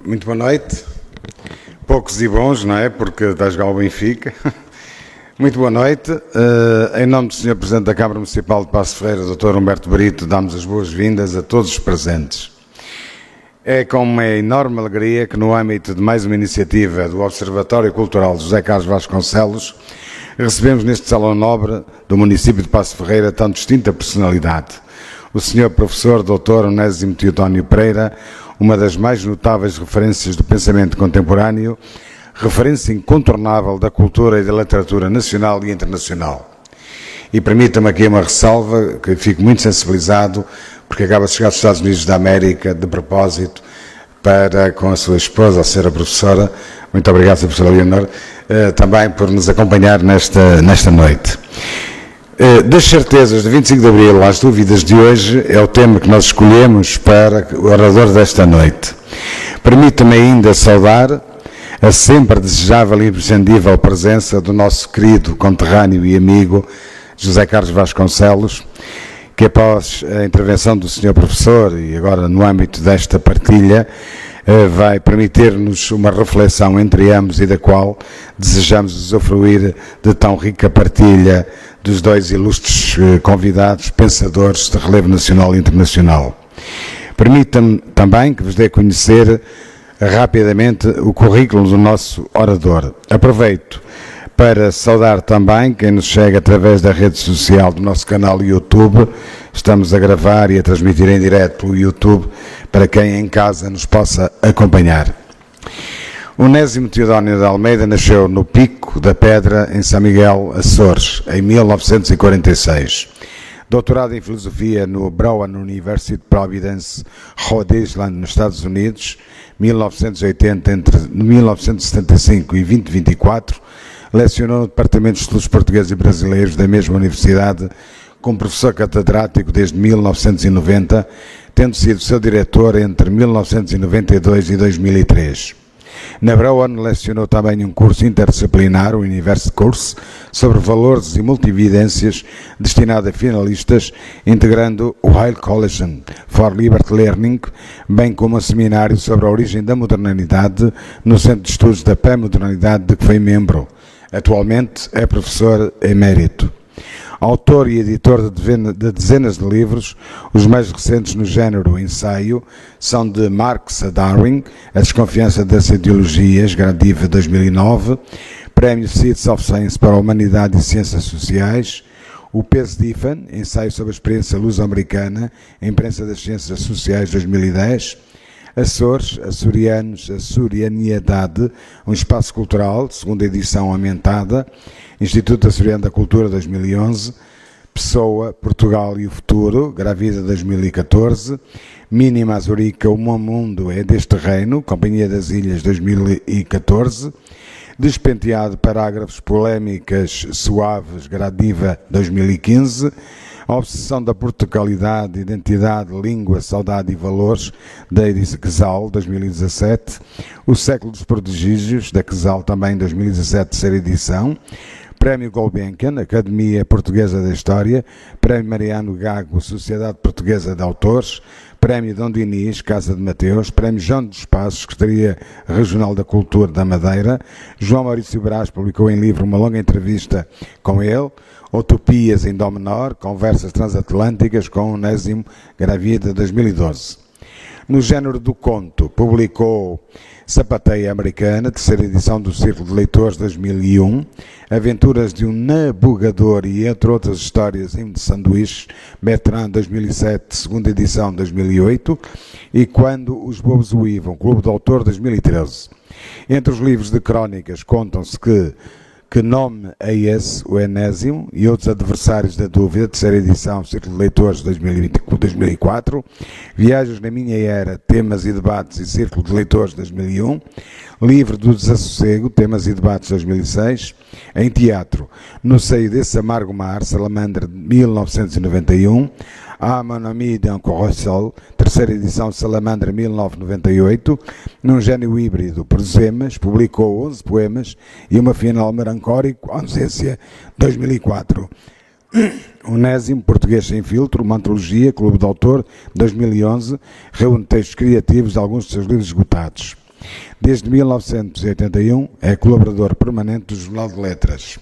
Muito boa noite. Poucos e bons, não é? Porque está a jogar o Benfica. Muito boa noite. Em nome do Sr. Presidente da Câmara Municipal de Paços de Ferreira, Dr. Humberto Brito, damos as boas-vindas a todos os presentes. É com uma enorme alegria que, no âmbito de mais uma iniciativa do Observatório Cultural de José Carlos Vasconcelos, recebemos neste Salão Nobre do município de Paços de Ferreira tão distinta personalidade. O Sr. Professor Dr. Onésimo Teotónio Pereira, uma das mais notáveis referências do pensamento contemporâneo, referência incontornável da cultura e da literatura nacional e internacional. E permita-me aqui uma ressalva, que fico muito sensibilizado, porque acaba de chegar dos Estados Unidos da América, de propósito, para, com a sua esposa, a senhora professora, muito obrigado, Sra. Professora Leonor, também por nos acompanhar nesta noite. Das certezas de 25 de Abril às dúvidas de hoje é o tema que nós escolhemos para o orador desta noite. Permita-me ainda saudar a sempre desejável e imprescindível presença do nosso querido conterrâneo e amigo José Carlos Vasconcelos, que após a intervenção do Sr. Professor e agora no âmbito desta partilha, vai permitir-nos uma reflexão entre ambos e da qual desejamos usufruir de tão rica partilha dos dois ilustres convidados, pensadores de relevo nacional e internacional. Permita-me também que vos dê a conhecer rapidamente o currículo do nosso orador. Aproveito para saudar também quem nos chega através da rede social do nosso canal YouTube. Estamos a gravar e a transmitir em direto pelo YouTube para quem em casa nos possa acompanhar. Onésimo Teodónio de Almeida nasceu no Pico da Pedra, em São Miguel, Açores, em 1946. Doutorado em Filosofia no Brown University de Providence, Rhode Island, nos Estados Unidos, 1980, entre 1975 e 2024, lecionou no Departamento de Estudos Portugueses e Brasileiros da mesma universidade, como professor catedrático desde 1990, tendo sido seu diretor entre 1992 e 2003. Na Brown lecionou também um curso interdisciplinar, o University Course, sobre valores e multividências, destinado a finalistas, integrando o Yale Coalition for Liberty Learning, bem como um seminário sobre a origem da modernidade no Centro de Estudos da Pré-Modernidade, de que foi membro. Atualmente é professor emérito. Autor e editor de dezenas de livros, os mais recentes no género ensaio são de Marx a Darwin, A Desconfiança das Ideologias, Gradiva 2009, Prémio Seeds of Science para a Humanidade e Ciências Sociais, o PES-DIFAN, Ensaio sobre a Experiência Luso-Americana, Imprensa das Ciências Sociais 2010, Açores, Açorianos, Açorianidade, um espaço cultural, segunda edição aumentada, Instituto Açoriano da Cultura 2011, Pessoa, Portugal e o Futuro, Gravida 2014, Mínima Azorica, O Meu Mundo é deste Reino, Companhia das Ilhas 2014, Despenteado, Parágrafos, Polémicas Suaves, Gradiva 2015, A Obsessão da Portugalidade, Identidade, Língua, Saudade e Valores, da Quezal, 2017. O Século dos Prodígios, da Quezal, também 2017, terceira edição. Prémio Gulbenkian, Academia Portuguesa da História. Prémio Mariano Gago, Sociedade Portuguesa de Autores. Prémio Dom Dinis, Casa de Mateus. Prémio João dos Passos, Secretaria Regional da Cultura da Madeira. João Maurício Brás publicou em livro uma longa entrevista com ele. Utopias em Dó menor, Conversas Transatlânticas com Onésimo, Gravida 2012. No género do conto, publicou Sapateia Americana, terceira edição do Círculo de Leitores 2001, Aventuras de um Nabugador e entre outras histórias em sanduíches, Bertrand 2007, segunda edição 2008, e Quando os Bobos Uivam, Clube do Autor 2013. Entre os livros de crónicas contam-se Que Nome é Esse, o Enésimo, e Outros Adversários da Dúvida, terceira edição, Círculo de Leitores 2004, Viagens na Minha Era, Temas e Debates e Círculo de Leitores 2001, Livro do Desassossego, Temas e Debates 2006, em teatro, No Seio desse Amargo Mar, Salamandra de 1991, A Mon Ami d'un Corrosol, terceira edição, Salamandra 1998, num gênio híbrido, Prosemas, publicou 11 poemas e uma final melancólico, Ausência 2004. Onésimo, Português Sem Filtro, uma antologia, Clube de Autor, 2011, reúne textos criativos de alguns de seus livros esgotados. Desde 1981 é colaborador permanente do Jornal de Letras.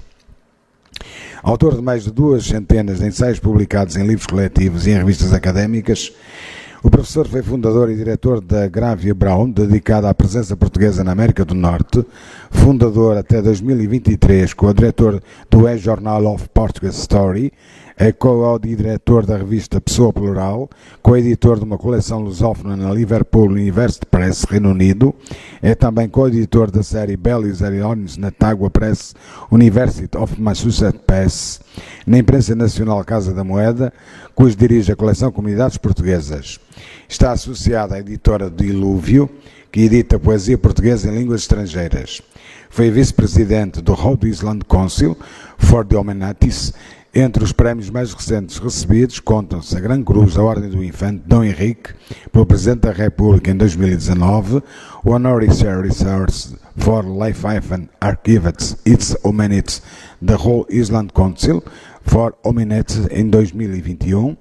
Autor de mais de 200 de ensaios publicados em livros coletivos e em revistas académicas, o professor foi fundador e diretor da Gravia Brown, dedicada à presença portuguesa na América do Norte, fundador até 2023, co-diretor do E-Journal of Portuguese Story, é co-diretor da revista Pessoa Plural, co-editor de uma coleção lusófona na Liverpool University Press, Reino Unido, é também co-editor da série Bellies and Lions na Tágua Press, University of Massachusetts Press, na imprensa nacional Casa da Moeda, cujo dirige a coleção Comunidades Portuguesas. Está associada à editora Dilúvio, que edita poesia portuguesa em línguas estrangeiras. Foi vice-presidente do Rhode Island Council for the Humanities. Entre os prémios mais recentes recebidos contam-se a Gran Cruz da Ordem do Infante Dom Henrique, pelo Presidente da República em 2019, o Honorary Resource for Life-Hyphen Archives Its Humanities da Rhode Island Council for Humanities em 2021,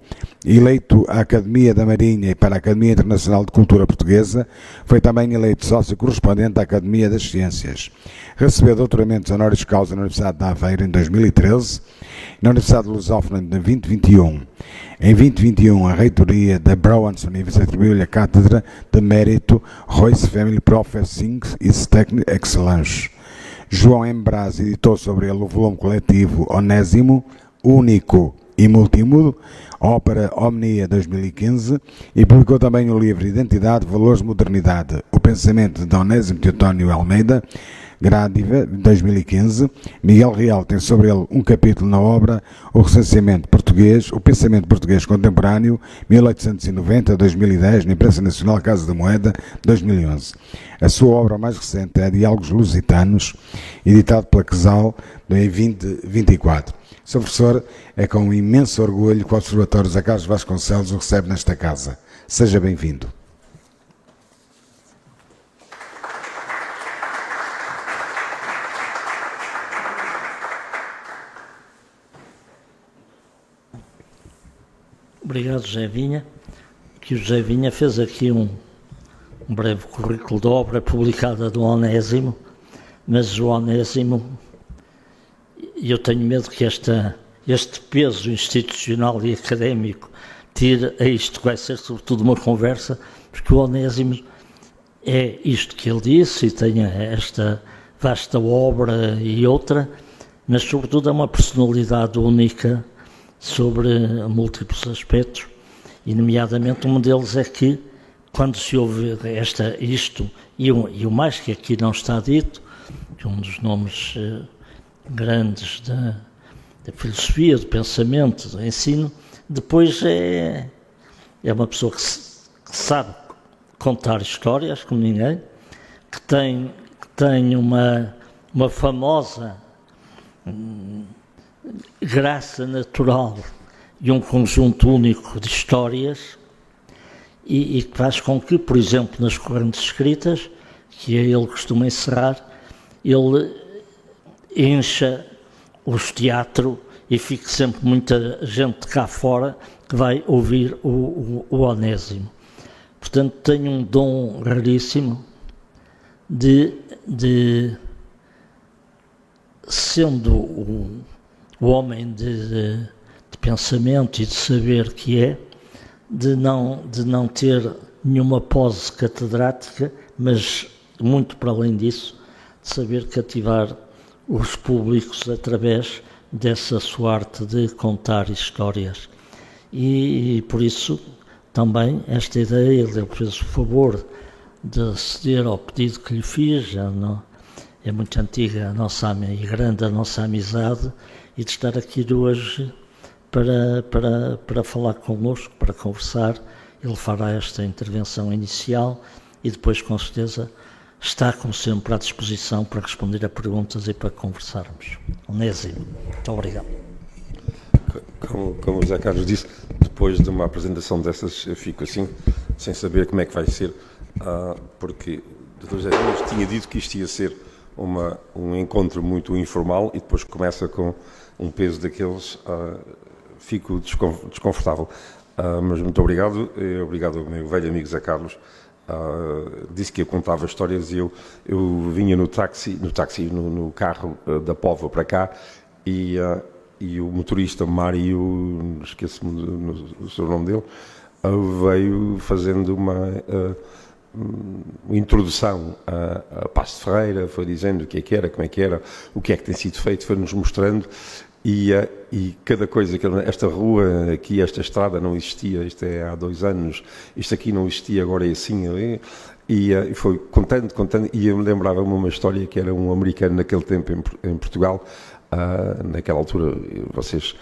eleito à Academia da Marinha e para a Academia Internacional de Cultura Portuguesa, foi também eleito sócio correspondente à Academia das Ciências. Recebeu doutoramentos honoris causa na Universidade de Aveiro em 2013 e na Universidade de Lusófona em 2021. Em 2021, a reitoria da Browns University atribuiu-lhe a Cátedra de Mérito Royce Family Professing Its Technical Excellence. João M. Braz editou sobre ele o volume coletivo Onésimo, Único e Multímodo, ópera Omnia 2015, e publicou também o livro Identidade, Valores, Modernidade, o pensamento de Onésimo Teotónio Almeida, Gradiva, 2015. Miguel Real tem sobre ele um capítulo na obra O Recenseamento Português, o Pensamento Português Contemporâneo, 1890-2010, na Imprensa Nacional Casa da Moeda, 2011. A sua obra mais recente é Diálogos Lusitanos, editado pela Quesal em 2024. Sr. Professor, é com imenso orgulho que o Observatório José Carlos Vasconcelos o recebe nesta casa. Seja bem-vindo. Obrigado, José Vinha. Que o José Vinha fez aqui um breve currículo de obra publicada do Onésimo, mas o Onésimo, eu tenho medo que este peso institucional e académico tire a isto, que vai ser sobretudo uma conversa, porque o Onésimo é isto que ele disse e tem esta vasta obra e outra, mas sobretudo é uma personalidade única sobre múltiplos aspectos, e nomeadamente um deles é que, quando se ouve isto, e o mais que aqui não está dito, que um dos nomes grandes da filosofia, do pensamento, do ensino, depois é uma pessoa que sabe contar histórias como ninguém, que tem uma famosa graça natural e um conjunto único de histórias e que faz com que, por exemplo, nas correntes escritas, que ele costuma encerrar, ele encha os teatros e fique sempre muita gente cá fora que vai ouvir o Onésimo. Portanto, tem um dom raríssimo de sendo o homem de pensamento e de saber que é, de não ter nenhuma pose catedrática, mas muito para além disso, de saber cativar os públicos através dessa sua arte de contar histórias. E por isso também esta ideia, ele fez o favor de aceder ao pedido que lhe fiz, já não, é muito antiga e grande a nossa amizade, e de estar aqui hoje para falar connosco, para conversar. Ele fará esta intervenção inicial e depois, com certeza, está, como sempre, à disposição para responder a perguntas e para conversarmos. Onésimo, muito obrigado. Como o José Carlos disse, depois de uma apresentação dessas, eu fico assim, sem saber como é que vai ser, porque o Dr. José Carlos tinha dito que isto ia ser um encontro muito informal e depois começa com um peso daqueles, fico desconfortável. Mas muito obrigado, obrigado ao meu velho amigo Zé Carlos. Disse que eu contava histórias e eu vinha no carro da Póvoa para cá e o motorista Mário, esqueço-me do seu nome dele, veio fazendo uma introdução a Paços de Ferreira, foi dizendo o que é que era, como é que era, o que é que tem sido feito, foi-nos mostrando e cada coisa, esta rua aqui, esta estrada não existia, isto é há 2 anos, isto aqui não existia, agora é assim, ali. E foi contando, e eu me lembrava-me uma história que era um americano naquele tempo em Portugal, naquela altura, vocês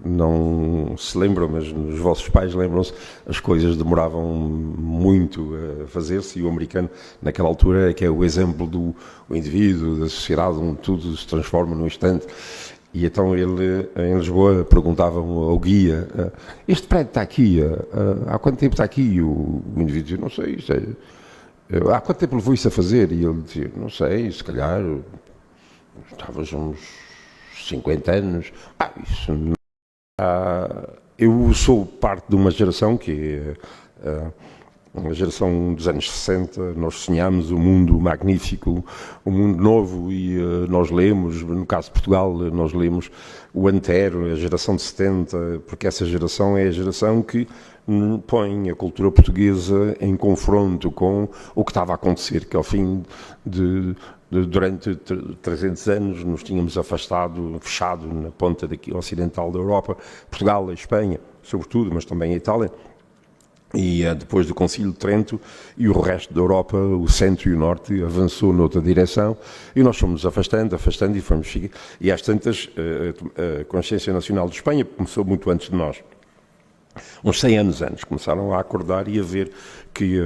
não se lembram, mas os vossos pais lembram-se, as coisas demoravam muito a fazer-se e o americano, naquela altura, é que é o exemplo do indivíduo, da sociedade, onde tudo se transforma num instante. E então ele, em Lisboa, perguntava ao guia, este prédio está aqui, há quanto tempo está aqui? O indivíduo dizia, não sei, há quanto tempo levou isso a fazer? E ele dizia, não sei, se calhar, estavas uns 50 anos. Eu sou parte de uma geração que é uma geração dos anos 60, nós sonhámos um mundo magnífico, um mundo novo e nós lemos, no caso de Portugal, nós lemos o Antero, a geração de 70, porque essa geração é a geração que põe a cultura portuguesa em confronto com o que estava a acontecer, que ao fim durante 300 anos nos tínhamos fechado na ponta ocidental da Europa, Portugal, a Espanha, sobretudo, mas também a Itália, e depois do Concílio de Trento e o resto da Europa, o centro e o norte, avançou noutra direção e nós fomos afastando e fomos seguir. E às tantas, a consciência nacional de Espanha começou muito antes de nós. Uns 100 anos antes, começaram a acordar e a ver que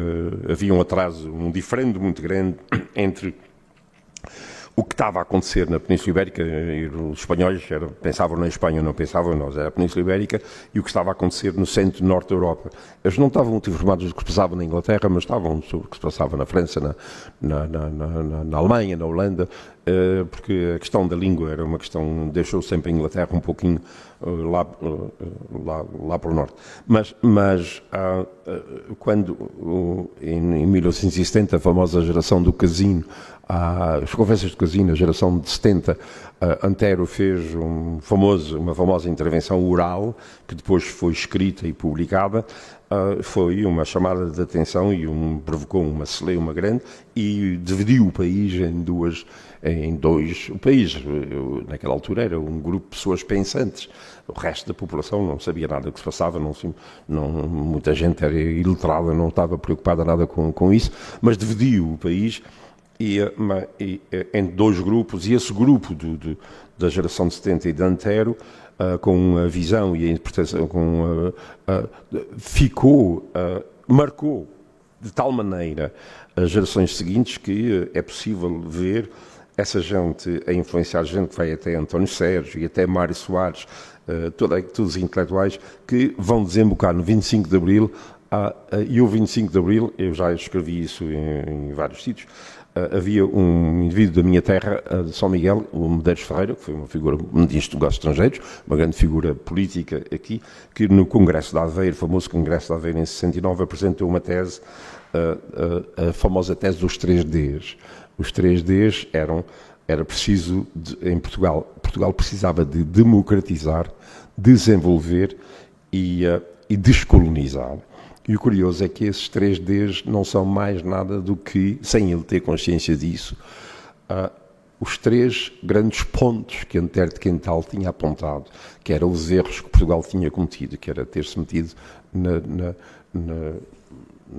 havia um atraso, um diferendo muito grande entre o que estava a acontecer na Península Ibérica, e os espanhóis pensavam na Espanha, não pensavam em nós, era a Península Ibérica, e o que estava a acontecer no centro e norte da Europa. Eles não estavam muito informados do que se passava na Inglaterra, mas estavam sobre o que se passava na França, na Alemanha, na Holanda, porque a questão da língua era uma questão, deixou sempre a Inglaterra um pouquinho lá para o norte. Mas quando, em 1970, a famosa geração do casino, as conversas de casino, a geração de 70, Antero fez uma famosa intervenção oral, que depois foi escrita e publicada, foi uma chamada de atenção e provocou uma celeuma grande e dividiu o país em dois. O país, naquela altura, era um grupo de pessoas pensantes. O resto da população não sabia nada do que se passava, muita gente era iletrada, não estava preocupada nada com isso, mas dividiu o país em 2 grupos, e esse grupo da geração de 70 e de Antero, com a visão e a interpretação, marcou de tal maneira as gerações seguintes que é possível ver essa gente a influenciar gente que vai até António Sérgio e até Mário Soares, todos os intelectuais que vão desembocar no 25 de Abril, e o 25 de Abril, eu já escrevi isso em vários sítios. Havia um indivíduo da minha terra, de São Miguel, o Medeiros Ferreira, que foi uma figura ministro de Negócios Estrangeiros, uma grande figura política aqui, que no Congresso de Aveiro, famoso Congresso de Aveiro em 69, apresentou uma tese, a famosa tese dos 3Ds. Os 3Ds era preciso, em Portugal precisava de democratizar, desenvolver e descolonizar. E o curioso é que esses 3Ds não são mais nada do que, sem ele ter consciência disso, os 3 grandes pontos que Antero de Quental tinha apontado, que eram os erros que Portugal tinha cometido, que era ter-se metido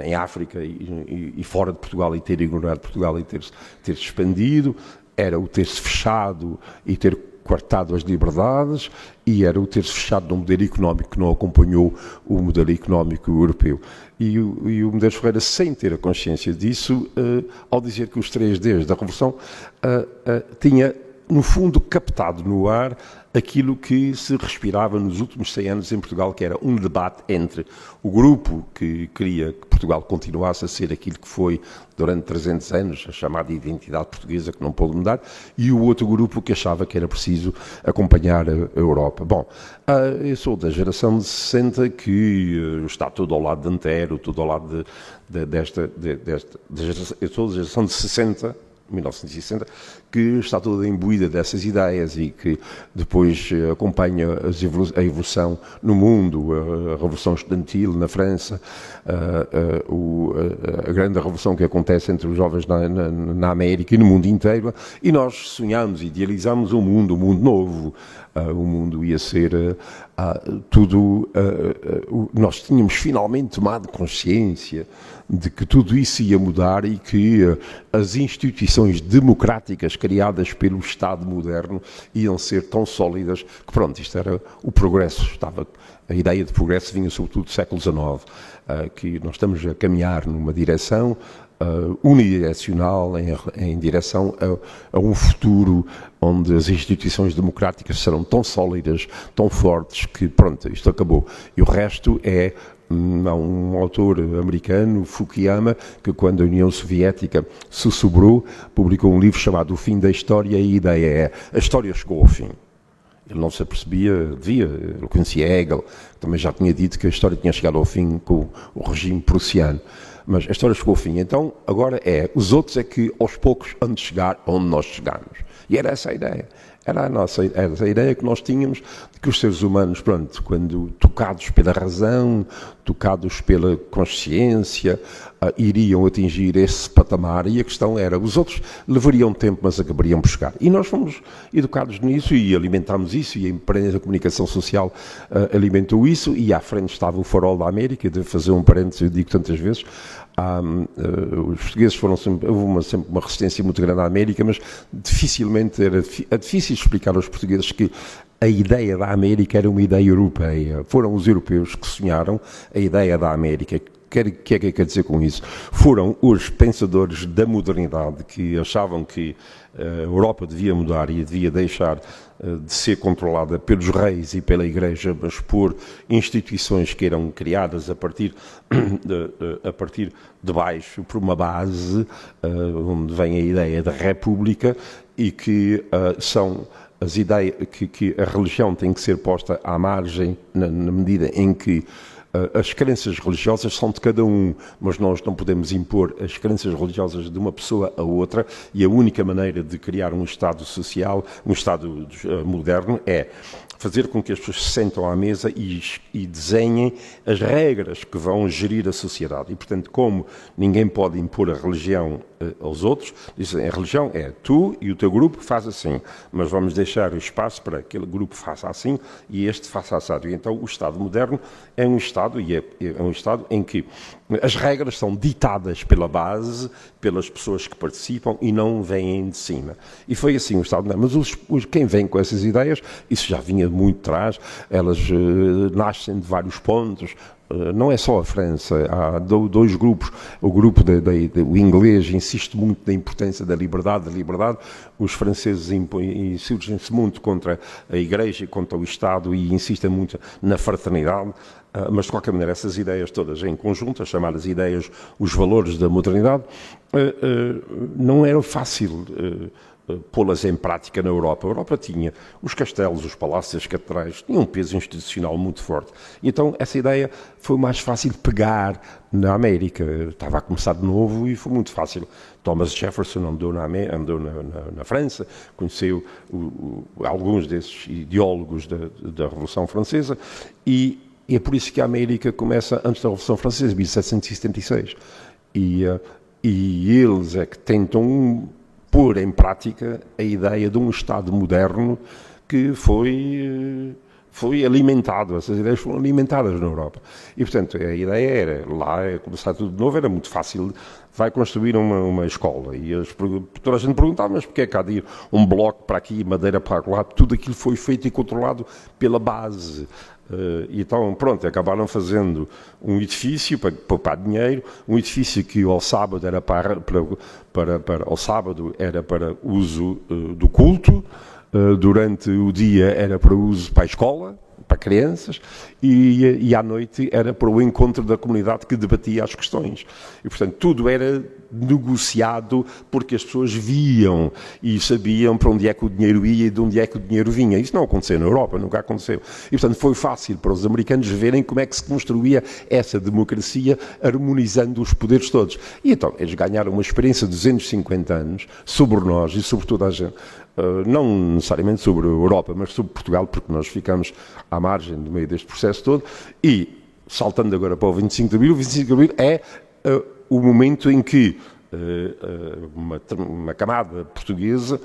em África e fora de Portugal e ter ignorado Portugal e ter-se expandido, era o ter-se fechado e ter coartado as liberdades, e era o ter-se fechado num modelo económico que não acompanhou o modelo económico europeu. E o Medeiros Ferreira, sem ter a consciência disso, ao dizer que os 3Ds da Revolução tinha, no fundo, captado no ar aquilo que se respirava nos últimos 100 anos em Portugal, que era um debate entre o grupo que queria que Portugal continuasse a ser aquilo que foi durante 300 anos, a chamada identidade portuguesa, que não pôde mudar, e o outro grupo que achava que era preciso acompanhar a Europa. Bom, eu sou da geração de 60 que está tudo ao lado de Antero, tudo ao lado eu sou da geração de 60, 1960, que está toda imbuída dessas ideias e que depois acompanha a evolução no mundo, a Revolução Estudantil na França, a grande revolução que acontece entre os jovens na América e no mundo inteiro, e nós sonhamos, idealizamos um mundo novo. O mundo ia ser tudo... nós tínhamos finalmente tomado consciência de que tudo isso ia mudar e que as instituições democráticas criadas pelo Estado moderno iam ser tão sólidas que, pronto, isto era o progresso. A ideia de progresso vinha sobretudo do século XIX, que nós estamos a caminhar numa direção unidirecional em direção a um futuro onde as instituições democráticas serão tão sólidas, tão fortes, que pronto, isto acabou. E o resto é um autor americano, Fukuyama, que quando a União Soviética se sobrou, publicou um livro chamado O Fim da História, e a ideia é: a história chegou ao fim. Ele não se apercebia, ele conhecia Hegel, também já tinha dito que a história tinha chegado ao fim com o regime prussiano. Mas a história chegou ao fim, então agora os outros é que aos poucos hão de chegar onde nós chegamos. E era essa a ideia. Era a ideia que nós tínhamos de que os seres humanos, pronto, quando tocados pela razão, tocados pela consciência, iriam atingir esse patamar, e a questão era, os outros levariam tempo, mas acabariam por chegar. E nós fomos educados nisso e alimentámos isso, e a imprensa da comunicação social alimentou isso, e à frente estava o Farol da América. Devo fazer um parênteses, eu digo tantas vezes, os portugueses houve sempre uma resistência muito grande à América, mas dificilmente é difícil explicar aos portugueses que a ideia da América era uma ideia europeia. Foram os europeus que sonharam a ideia da América. O que é que quer dizer com isso? Foram os pensadores da modernidade que achavam que a Europa devia mudar e devia deixar de ser controlada pelos reis e pela Igreja, mas por instituições que eram criadas a partir de baixo, por uma base onde vem a ideia da República, e que são as ideias que a religião tem que ser posta à margem na medida em que as crenças religiosas são de cada um, mas nós não podemos impor as crenças religiosas de uma pessoa a outra, e a única maneira de criar um Estado social, um Estado moderno, é fazer com que as pessoas se sentam à mesa e desenhem as regras que vão gerir a sociedade. E, portanto, como ninguém pode impor a religião aos outros, dizem, a religião é tu e o teu grupo faz assim, mas vamos deixar o espaço para que aquele grupo faça assim e este faça assado. E então o Estado moderno é um Estado, e é um Estado em que as regras são ditadas pela base, pelas pessoas que participam, e não vêm de cima. E foi assim o Estado moderno. Mas quem vem com essas ideias, isso já vinha de muito atrás, elas nascem de vários pontos. Não é só a França, há dois grupos. O grupo o inglês insiste muito na importância da liberdade. Os franceses insurgem-se muito contra a Igreja e contra o Estado e insistem muito na fraternidade. Mas, de qualquer maneira, essas ideias todas em conjunto, as chamadas ideias, os valores da modernidade, não era fácil pô-las em prática na Europa. A Europa tinha os castelos, os palácios, as catedrais, tinham um peso institucional muito forte. E então essa ideia foi mais fácil de pegar na América. Estava a começar de novo e foi muito fácil. Thomas Jefferson andou na França, conheceu alguns desses ideólogos da Revolução Francesa, e é por isso que a América começa antes da Revolução Francesa, 1776. E eles é que tentam pôr em prática a ideia de um Estado moderno que foi alimentado, essas ideias foram alimentadas na Europa. E, portanto, a ideia era, começar tudo de novo, era muito fácil, vai construir uma escola. E toda a gente perguntava, mas porquê é que há de ir um bloco para aqui, madeira para lá? Tudo aquilo foi feito e controlado pela base. Então, pronto, acabaram fazendo um edifício para poupar dinheiro, um edifício que ao sábado era para uso do culto, durante o dia era para uso para a escola, para crianças, e à noite era para o encontro da comunidade que debatia as questões. E, portanto, tudo era negociado porque as pessoas viam e sabiam para onde é que o dinheiro ia e de onde é que o dinheiro vinha. Isso não aconteceu na Europa, nunca aconteceu. E, portanto, foi fácil para os americanos verem como é que se construía essa democracia harmonizando os poderes todos. E então, eles ganharam uma experiência de 250 anos sobre nós e sobre toda a gente. Não necessariamente sobre a Europa, mas sobre Portugal, porque nós ficamos à margem do meio deste processo todo. E, saltando agora para o 25 de Abril, o 25 de Abril é o momento em que uma camada portuguesa,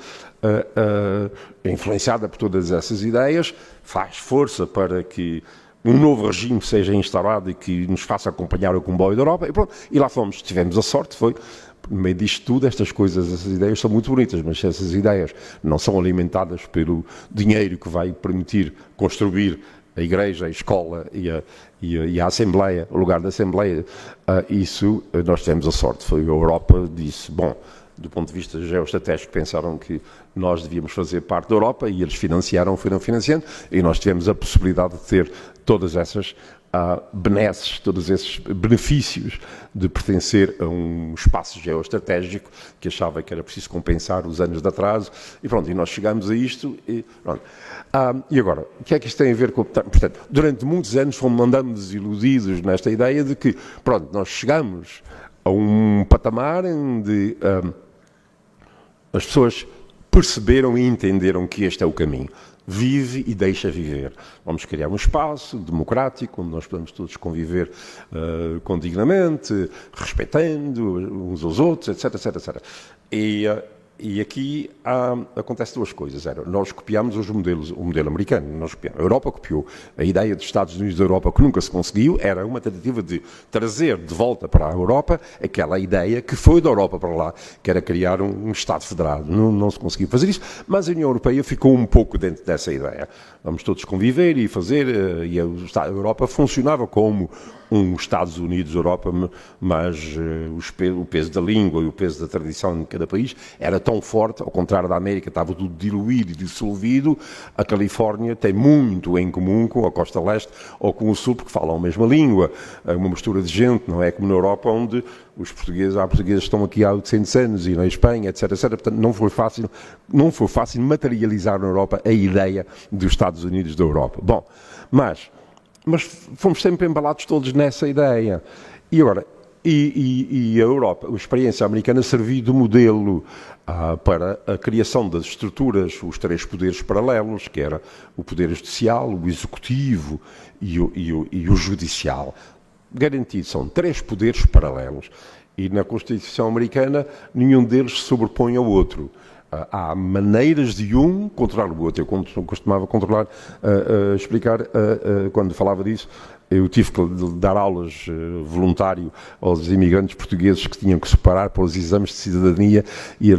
influenciada por todas essas ideias, faz força para que um novo regime seja instaurado e que nos faça acompanhar o comboio da Europa. E, pronto, e lá fomos, tivemos a sorte, foi... No meio disto tudo, estas coisas, essas ideias são muito bonitas, mas se essas ideias não são alimentadas pelo dinheiro que vai permitir construir a igreja, a escola e a Assembleia, o lugar da Assembleia, isso nós tivemos a sorte. Foi a Europa disse, bom, do ponto de vista geoestratégico, pensaram que nós devíamos fazer parte da Europa e eles foram financiando, e nós tivemos a possibilidade de ter todas essas benesses, todos esses benefícios de pertencer a um espaço geoestratégico que achava que era preciso compensar os anos de atraso, e pronto, e nós chegamos a isto, e pronto. E agora, o que é que isto tem a ver com... Portanto, durante muitos anos fomos andando iludidos nesta ideia de que, pronto, nós chegamos a um patamar onde as pessoas perceberam e entenderam que este é o caminho. Vive e deixa viver. Vamos criar um espaço democrático onde nós podemos todos conviver dignamente, respeitando uns aos outros, etc, etc, etc. E aqui acontece duas coisas. Nós copiamos os modelos, o modelo americano, a Europa copiou. A ideia dos Estados Unidos da Europa, que nunca se conseguiu, era uma tentativa de trazer de volta para a Europa aquela ideia que foi da Europa para lá, que era criar um Estado federado. Não se conseguiu fazer isso, mas a União Europeia ficou um pouco dentro dessa ideia. Vamos todos conviver e fazer, e a Europa funcionava como um Estados Unidos da Europa, mas o peso da língua e o peso da tradição de cada país era tão forte, ao contrário da América, estava tudo diluído e dissolvido. A Califórnia tem muito em comum com a Costa Leste ou com o Sul, porque falam a mesma língua, uma mistura de gente, não é como na Europa, onde há portugueses que estão aqui há 800 anos e na Espanha, etc, etc. Portanto, não foi fácil materializar na Europa a ideia dos Estados Unidos da Europa. Bom, mas fomos sempre embalados todos nessa ideia. E agora, a Europa, a experiência americana serviu de modelo para a criação das estruturas, os três poderes paralelos, que era o poder judicial, o executivo e o judicial. Garantido, são três poderes paralelos. E na Constituição americana, nenhum deles se sobrepõe ao outro. Há maneiras de um controlar o outro. Eu costumava explicar, quando falava disso, eu tive que dar aulas voluntário aos imigrantes portugueses que tinham que se preparar para os exames de cidadania, e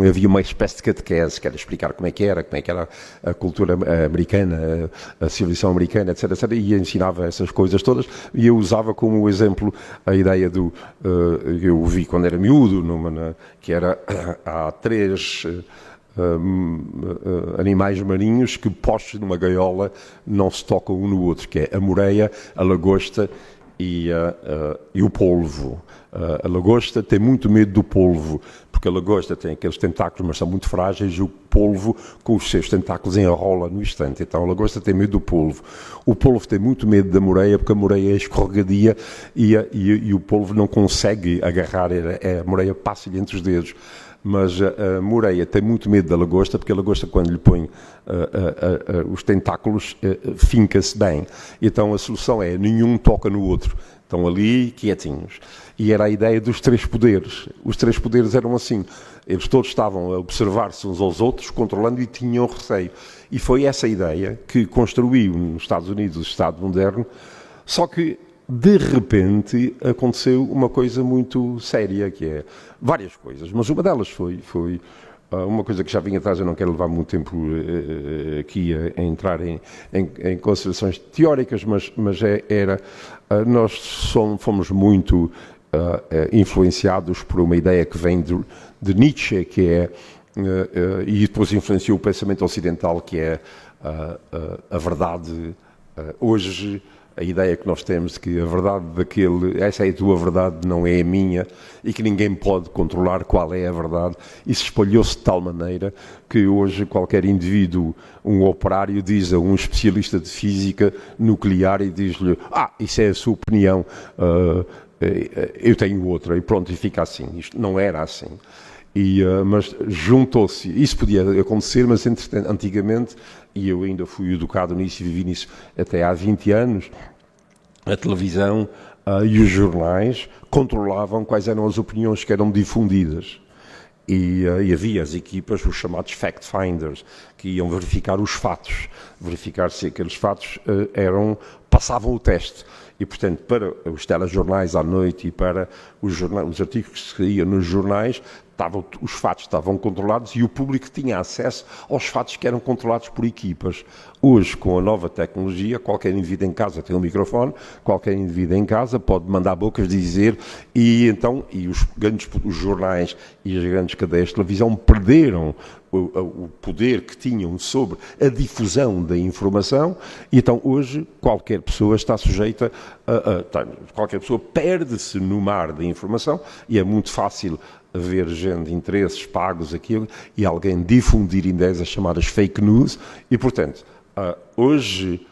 havia uma espécie de catequese, que era explicar como é que era a cultura americana, a civilização americana, etc, etc, e ensinava essas coisas todas, e eu usava como exemplo a ideia eu vi quando era miúdo, que era, há três animais marinhos que, postos numa gaiola, não se tocam um no outro, que é a moreia, a lagosta e o polvo. A lagosta tem muito medo do polvo, porque a lagosta tem aqueles tentáculos, mas são muito frágeis, e o polvo, com os seus tentáculos, enrola no instante. Então a lagosta tem medo do polvo. O polvo tem muito medo da moreia, porque a moreia é escorregadia e o polvo não consegue agarrar, a moreia passa-lhe entre os dedos. Mas a moreia tem muito medo da lagosta, porque a lagosta, quando lhe põe os tentáculos, finca-se bem. Então a solução é: nenhum toca no outro. Estão ali quietinhos. E era a ideia dos três poderes. Os três poderes eram assim. Eles todos estavam a observar-se uns aos outros, controlando, e tinham receio. E foi essa ideia que construiu nos Estados Unidos o Estado moderno, só que de repente aconteceu uma coisa muito séria, que é várias coisas, mas uma delas foi uma coisa que já vinha atrás. Eu não quero levar muito tempo aqui a entrar em considerações teóricas, mas nós fomos muito influenciados por uma ideia que vem de Nietzsche, que é e depois influenciou o pensamento ocidental, que é a verdade. Hoje, a ideia que nós temos de que a verdade essa é a tua verdade, não é a minha, e que ninguém pode controlar qual é a verdade, isso espalhou-se de tal maneira que hoje qualquer indivíduo, um operário, diz a um especialista de física nuclear e diz-lhe: isso é a sua opinião, eu tenho outra, e pronto, e fica assim. Isto não era assim. Mas juntou-se, isso podia acontecer, mas antigamente, e eu ainda fui educado nisso e vivi nisso até há 20 anos, a televisão e os jornais controlavam quais eram as opiniões que eram difundidas. E havia as equipas, os chamados fact-finders, que iam verificar os fatos, verificar se aqueles fatos passavam o teste. E, portanto, para os telejornais à noite e para os artigos que se saíam nos jornais, os fatos estavam controlados e o público tinha acesso aos fatos que eram controlados por equipas. Hoje, com a nova tecnologia, qualquer indivíduo em casa tem um microfone, qualquer indivíduo em casa pode mandar bocas dizer, e os jornais e as grandes cadeias de televisão perderam o poder que tinham sobre a difusão da informação, e então hoje qualquer pessoa está sujeita qualquer pessoa perde-se no mar da informação, e é muito fácil haver gente de interesses pagos aquilo e alguém difundir ideias, as chamadas fake news, e portanto hoje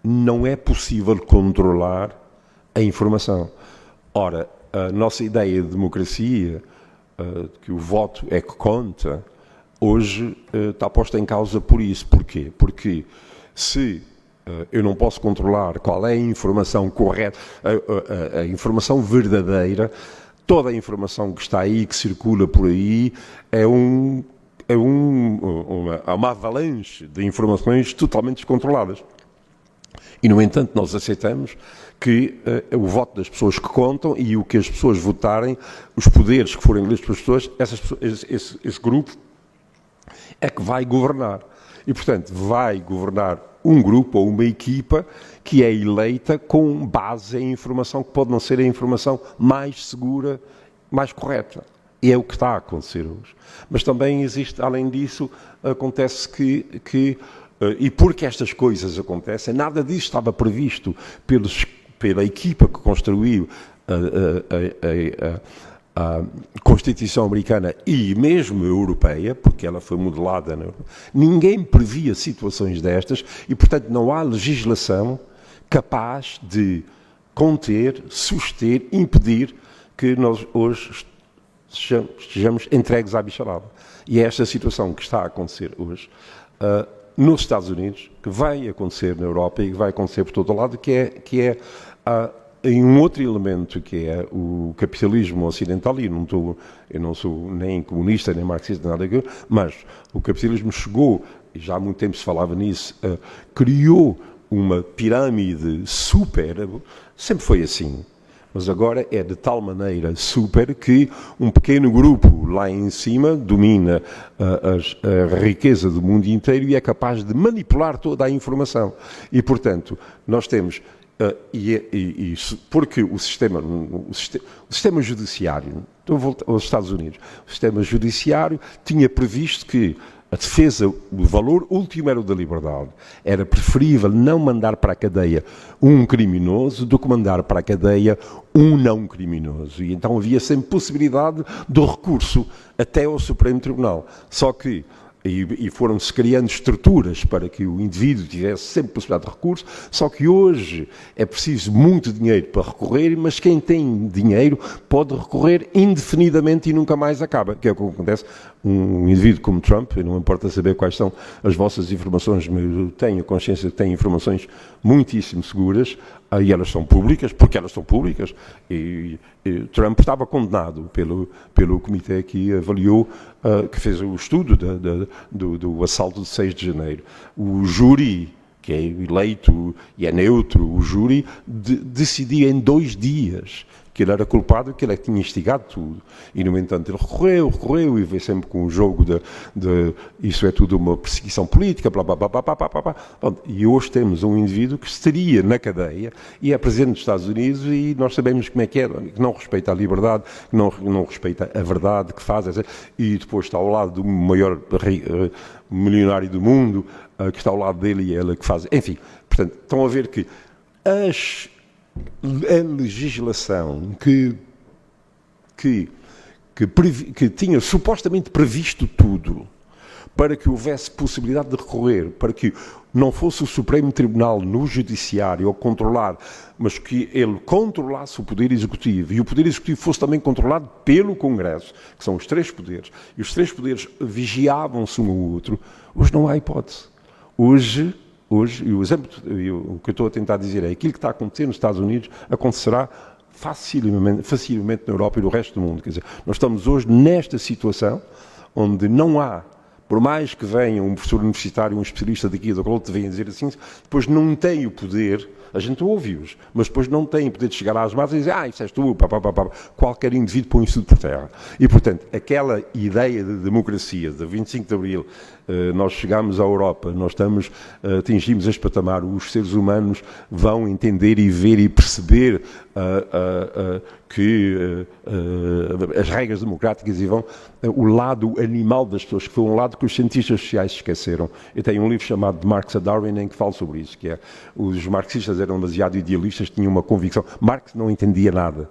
não é possível controlar a informação. Ora, a nossa ideia de democracia, que o voto é que conta, hoje está posta em causa por isso. Porquê? Porque se eu não posso controlar qual é a informação correta, a informação verdadeira, toda a informação que está aí, que circula por aí, é uma avalanche de informações totalmente descontroladas. E, no entanto, nós aceitamos que o voto das pessoas que contam e o que as pessoas votarem, os poderes que forem eleitos pelas pessoas, esse grupo é que vai governar. E, portanto, vai governar um grupo ou uma equipa que é eleita com base em informação que pode não ser a informação mais segura, mais correta. E é o que está a acontecer hoje. Mas também existe, além disso, acontece que e porque estas coisas acontecem, nada disso estava previsto pela equipa que construiu a Constituição americana e mesmo europeia, porque ela foi modelada na Europa. Ninguém previa situações destas e, portanto, não há legislação capaz de conter, suster, impedir que nós hoje estejamos entregues à bicharada. E é esta situação que está a acontecer hoje nos Estados Unidos, que vai acontecer na Europa e que vai acontecer por todo o lado, que é em um outro elemento que é o capitalismo ocidental, e eu não sou nem comunista, nem marxista, nada daquilo, mas o capitalismo chegou, e já há muito tempo se falava nisso, criou uma pirâmide super, sempre foi assim, mas agora é de tal maneira super que um pequeno grupo lá em cima domina a riqueza do mundo inteiro e é capaz de manipular toda a informação. E, portanto, nós temos... porque o sistema judiciário, estou a voltar aos Estados Unidos, o sistema judiciário tinha previsto que a defesa, o valor último era o da liberdade. Era preferível não mandar para a cadeia um criminoso do que mandar para a cadeia um não criminoso. E então havia sempre possibilidade do recurso até ao Supremo Tribunal. Só que e foram-se criando estruturas para que o indivíduo tivesse sempre possibilidade de recurso, só que hoje é preciso muito dinheiro para recorrer, mas quem tem dinheiro pode recorrer indefinidamente e nunca mais acaba, que é o que acontece. Um indivíduo como Trump, e não importa saber quais são as vossas informações, mas eu tenho consciência que tem informações muitíssimo seguras, e elas são públicas, porque elas são públicas, e Trump estava condenado pelo comitê que avaliou, que fez o estudo do assalto de 6 de janeiro. O júri, que é eleito e é neutro, o júri decidia em 2 dias que ele era culpado, que ele tinha instigado tudo. E, no entanto, ele recorreu e veio sempre com o jogo de isso é tudo uma perseguição política, blá, blá, blá, blá, blá, blá, blá. E hoje temos um indivíduo que estaria na cadeia e é presidente dos Estados Unidos e nós sabemos como é, que não respeita a liberdade, que não respeita a verdade que faz, etc. E depois está ao lado do maior milionário do mundo, que está ao lado dele e é ele que faz. Enfim, portanto, estão a ver que a legislação que tinha supostamente previsto tudo para que houvesse possibilidade de recorrer, para que não fosse o Supremo Tribunal no Judiciário a controlar, mas que ele controlasse o Poder Executivo e o Poder Executivo fosse também controlado pelo Congresso, que são os três poderes, e os três poderes vigiavam-se um ao outro, hoje não há hipótese. Hoje, e o exemplo, o que eu estou a tentar dizer é aquilo que está a acontecer nos Estados Unidos acontecerá facilmente na Europa e no resto do mundo. Quer dizer, nós estamos hoje nesta situação onde não há, por mais que venha um professor universitário, um especialista daqui ou daquele outro, venha dizer assim, depois não tem o poder, a gente ouve-os, mas depois não tem o poder de chegar às massas e dizer, isso és tu, qualquer indivíduo põe isso tudo por terra. E, portanto, aquela ideia de democracia, de 25 de Abril, nós chegamos à Europa, atingimos este patamar, os seres humanos vão entender e ver e perceber que as regras democráticas e vão o lado animal das pessoas, que foi um lado que os cientistas sociais esqueceram. Eu tenho um livro chamado De Marx a Darwin em que falo sobre isso, que é os marxistas eram demasiado idealistas, tinham uma convicção. Marx não entendia nada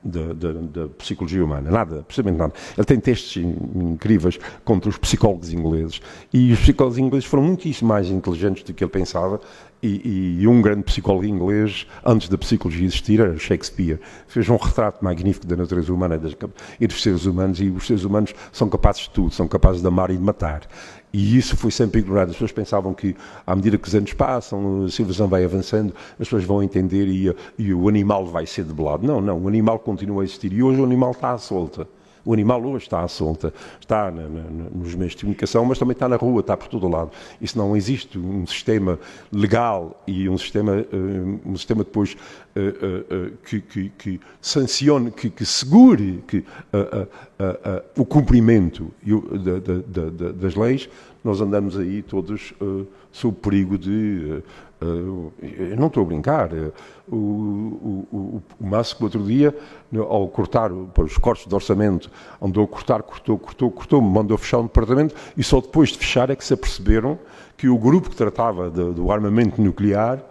da psicologia humana, nada, absolutamente nada. Ele tem textos incríveis contra os psicólogos ingleses e os psicólogos ingleses foram muitíssimo mais inteligentes do que ele pensava e um grande psicólogo inglês, antes da psicologia existir, era Shakespeare. Fez um retrato magnífico da natureza humana e dos seres humanos, e os seres humanos são capazes de tudo, são capazes de amar e de matar. E isso foi sempre ignorado. As pessoas pensavam que, à medida que os anos passam, a civilização vai avançando, as pessoas vão entender e o animal vai ser debelado. Não, o animal continua a existir. E hoje o animal está à solta. O animal hoje está à solta. Está nos meios de comunicação, mas também está na rua, está por todo lado. Isso não existe um sistema legal e um sistema depois que sancione, que segure o cumprimento das leis. Nós andamos aí todos sob perigo de... eu não estou a brincar. O Musk, outro dia, ao cortar os cortes de orçamento, andou a cortou, mandou fechar um departamento e só depois de fechar é que se aperceberam que o grupo que tratava do armamento nuclear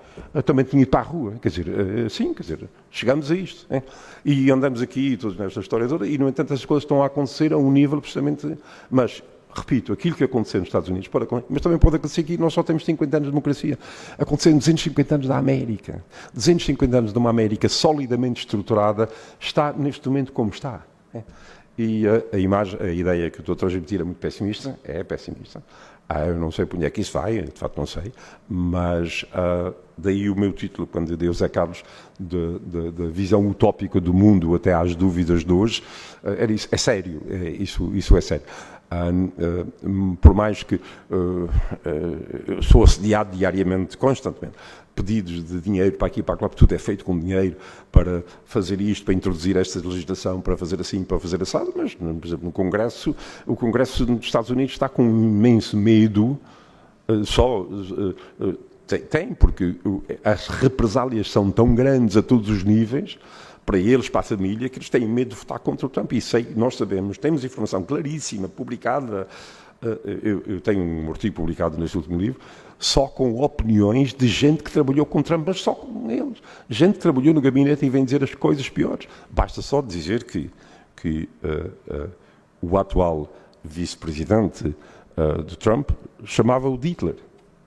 também tinha ido para a rua. Quer dizer, chegamos a isto. Hein? E andamos aqui, todos nesta história toda, e no entanto as coisas estão a acontecer a um nível precisamente... Mas, repito, aquilo que aconteceu nos Estados Unidos, mas também pode acontecer aqui, nós só temos 50 anos de democracia. Aconteceu em 250 anos da América. 250 anos de uma América solidamente estruturada está neste momento como está. E a ideia que eu estou a transmitir é muito pessimista, eu não sei para onde é que isso vai, de facto não sei, mas daí o meu título, quando eu dei ao Zé Carlos, da visão utópica do mundo até às dúvidas de hoje, era isso, é sério, isso é sério. Por mais que eu sou assediado diariamente, constantemente, pedidos de dinheiro para aqui e para lá, tudo é feito com dinheiro para fazer isto, para introduzir esta legislação, para fazer assim, para fazer assado, mas, por exemplo, o Congresso dos Estados Unidos está com um imenso medo, porque as represálias são tão grandes a todos os níveis, para eles, para a família, que eles têm medo de votar contra o Trump. E nós sabemos, temos informação claríssima, publicada, eu tenho um artigo publicado neste último livro, só com opiniões de gente que trabalhou com Trump, mas só com eles. Gente que trabalhou no gabinete e vem dizer as coisas piores. Basta só dizer que o atual vice-presidente de Trump chamava-o de Hitler,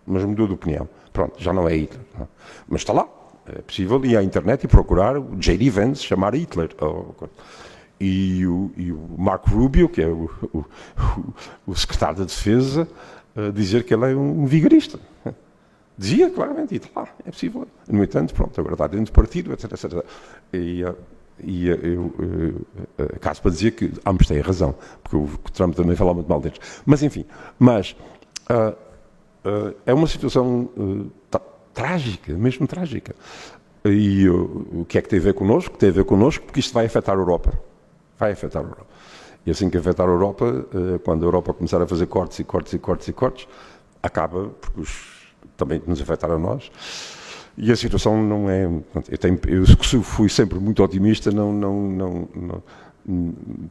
mas mudou de opinião. Pronto, já não é Hitler. Não. Mas está lá. É possível ir à internet e procurar o J.D. Vance chamar Hitler. E o Marco Rubio, que é o secretário da Defesa, dizer que ele é um vigarista. Dizia claramente, e está lá, é possível. No entanto, pronto, agora está dentro do partido, etc. E eu caso para dizer que ambos têm razão, porque o Trump também fala muito mal deles. Mas, enfim, é uma situação trágica, mesmo trágica. E o que é que tem a ver connosco? Tem a ver connosco porque isto vai afetar a Europa. Vai afetar a Europa. E assim que afetar a Europa, quando a Europa começar a fazer cortes, acaba porque também nos afetar a nós. E a situação não é... Eu fui sempre muito otimista, não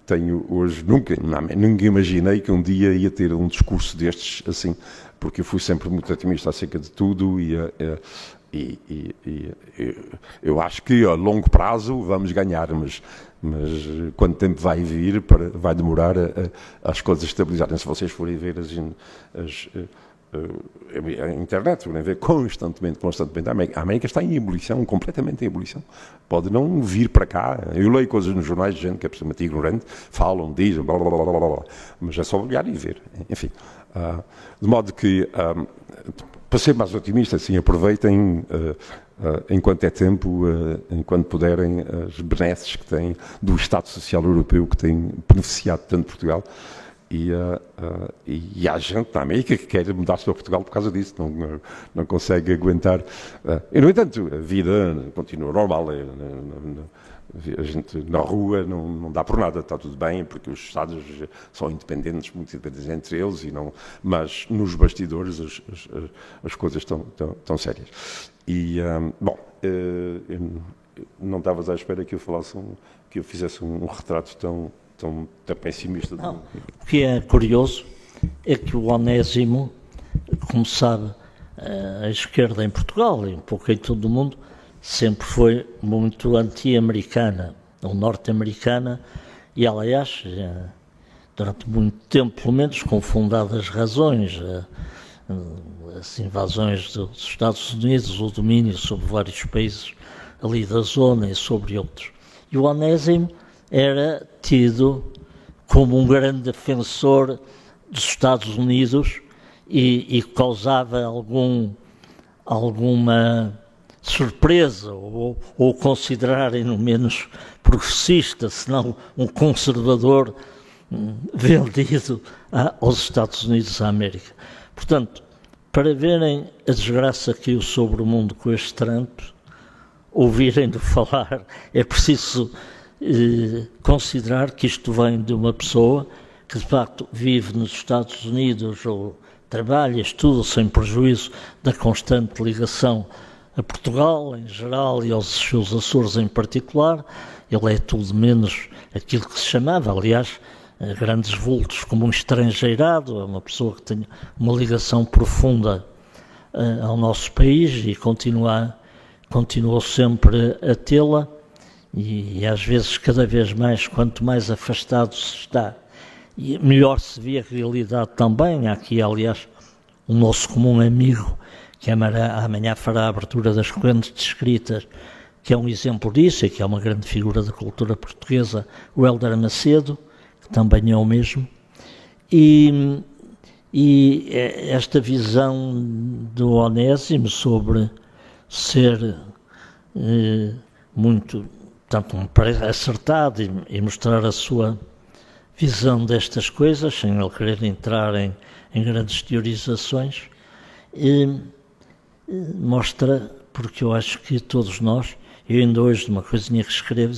tenho hoje... Nunca imaginei que um dia ia ter um discurso destes assim, porque eu fui sempre muito otimista acerca de tudo e eu acho que a longo prazo vamos ganhar, mas quanto tempo vai vir, vai demorar as coisas estabilizarem. Se vocês forem ver a internet, forem ver constantemente, a América está em ebulição, completamente em ebulição. Pode não vir para cá. Eu leio coisas nos jornais de gente que é absolutamente ignorante, falam, dizem, blá, blá, blá, blá, blá, mas é só olhar e ver. Enfim, de modo que, para ser mais otimista, assim, aproveitem enquanto é tempo, enquanto puderem, as benesses que têm do Estado Social Europeu, que tem beneficiado tanto Portugal. E há gente na América que quer mudar-se para Portugal por causa disso, não consegue aguentar. E, no entanto, a vida continua normal. A gente na rua não dá por nada, está tudo bem, porque os Estados são independentes, muito independentes entre eles, mas nos bastidores as coisas estão sérias. E, não estavas à espera que eu fizesse um retrato tão pessimista. Não. O que é curioso é que o Onésimo, como sabe, a esquerda em Portugal e um pouco em todo o mundo, sempre foi muito anti-americana, ou norte-americana, e aliás, durante muito tempo, pelo menos, com fundadas razões, as invasões dos Estados Unidos, o domínio sobre vários países ali da zona e sobre outros. E o Onésimo era tido como um grande defensor dos Estados Unidos e causava alguma surpresa ou considerarem-no menos progressista, senão um conservador vendido aos Estados Unidos da América. Portanto, para verem a desgraça que caiu sobre o mundo com este Trump, ouvirem-no falar, é preciso considerar que isto vem de uma pessoa que de facto vive nos Estados Unidos ou trabalha, estuda sem prejuízo da constante ligação a Portugal em geral e aos seus Açores em particular. Ele é tudo menos aquilo que se chamava, aliás, grandes vultos como um estrangeirado, é uma pessoa que tem uma ligação profunda ao nosso país e continuou sempre a tê-la. E às vezes, cada vez mais, quanto mais afastado se está, melhor se vê a realidade também. Há aqui, aliás, um nosso comum amigo, que amanhã fará a abertura das correntes de escritas, que é um exemplo disso e que é uma grande figura da cultura portuguesa, o Hélder Macedo, que também é o mesmo. E esta visão do Onésimo sobre ser muito... tanto me parece acertado e mostrar a sua visão destas coisas, sem ele querer entrar em grandes teorizações, mostra, porque eu acho que todos nós, eu ainda hoje, numa coisinha que escrevo,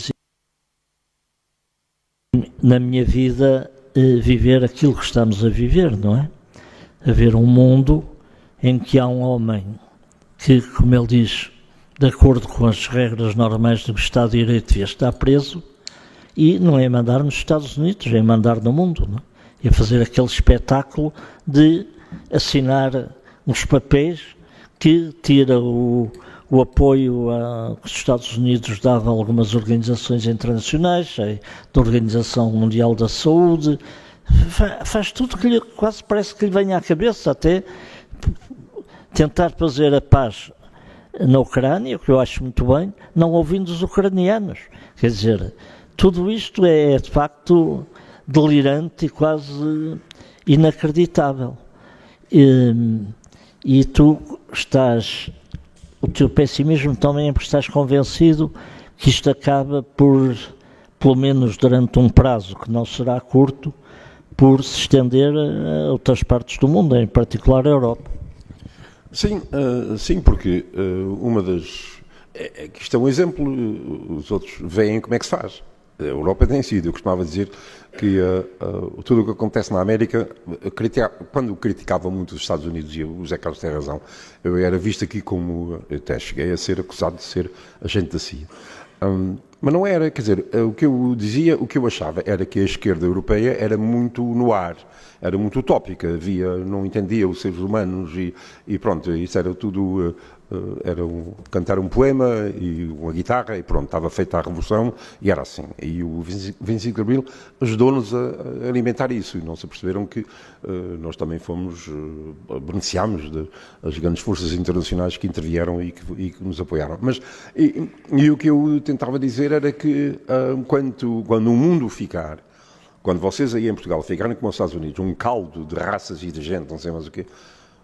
na minha vida, viver aquilo que estamos a viver, não é? A ver um mundo em que há um homem que, como ele diz, de acordo com as regras normais do Estado de Direito, devia estar preso, e não é mandar nos Estados Unidos, é mandar no mundo, não é? É fazer aquele espetáculo de assinar uns papéis que tira o apoio que os Estados Unidos dava a algumas organizações internacionais, da Organização Mundial da Saúde, faz tudo que quase parece que lhe vem à cabeça, até tentar fazer a paz na Ucrânia, o que eu acho muito bem, não ouvindo os ucranianos. Quer dizer, tudo isto é de facto delirante e quase inacreditável. E tu o teu pessimismo também é porque estás convencido que isto acaba por, pelo menos durante um prazo que não será curto, por se estender a outras partes do mundo, em particular a Europa. Sim, porque uma das que isto é um exemplo, os outros veem como é que se faz. A Europa tem sido, eu costumava dizer que tudo o que acontece na América, quando criticava muito os Estados Unidos, e o Zé Carlos tem razão, eu era visto aqui como, eu até cheguei a ser acusado de ser agente da CIA. Mas não era, quer dizer, o que eu dizia, o que eu achava era que a esquerda europeia era muito no ar, era muito utópica, não entendia os seres humanos e pronto, isso era tudo, cantar um poema e uma guitarra e pronto, estava feita a revolução e era assim. E o 25 de Abril ajudou-nos a alimentar isso e não se perceberam que nós também beneficiámos das grandes forças internacionais que intervieram e que nos apoiaram. Mas, e o que eu tentava dizer era que quando o mundo ficar, quando vocês aí em Portugal ficarem como os Estados Unidos, um caldo de raças e de gente, não sei mais o quê,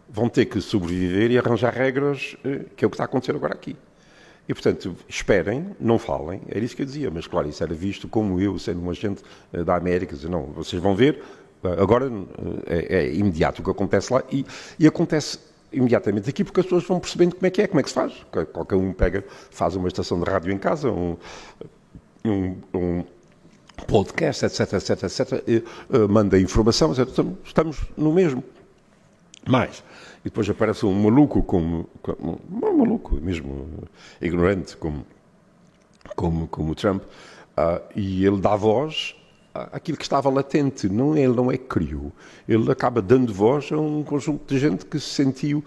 vão ter que sobreviver e arranjar regras, que é o que está a acontecer agora aqui. E, portanto, esperem, não falem, era isso que eu dizia, mas, claro, isso era visto como eu, sendo um agente da América, dizer, não, vocês vão ver, agora é imediato o que acontece lá, e acontece imediatamente aqui, porque as pessoas vão percebendo como é que se faz. Qualquer um faz uma estação de rádio em casa, um podcast, etc, manda informação, etc. Estamos no mesmo. Mais. E depois aparece um maluco um maluco mesmo, ignorante, como o Trump, e ele dá voz àquilo que estava latente. Ele não é que criou. Ele acaba dando voz a um conjunto de gente que se sentiu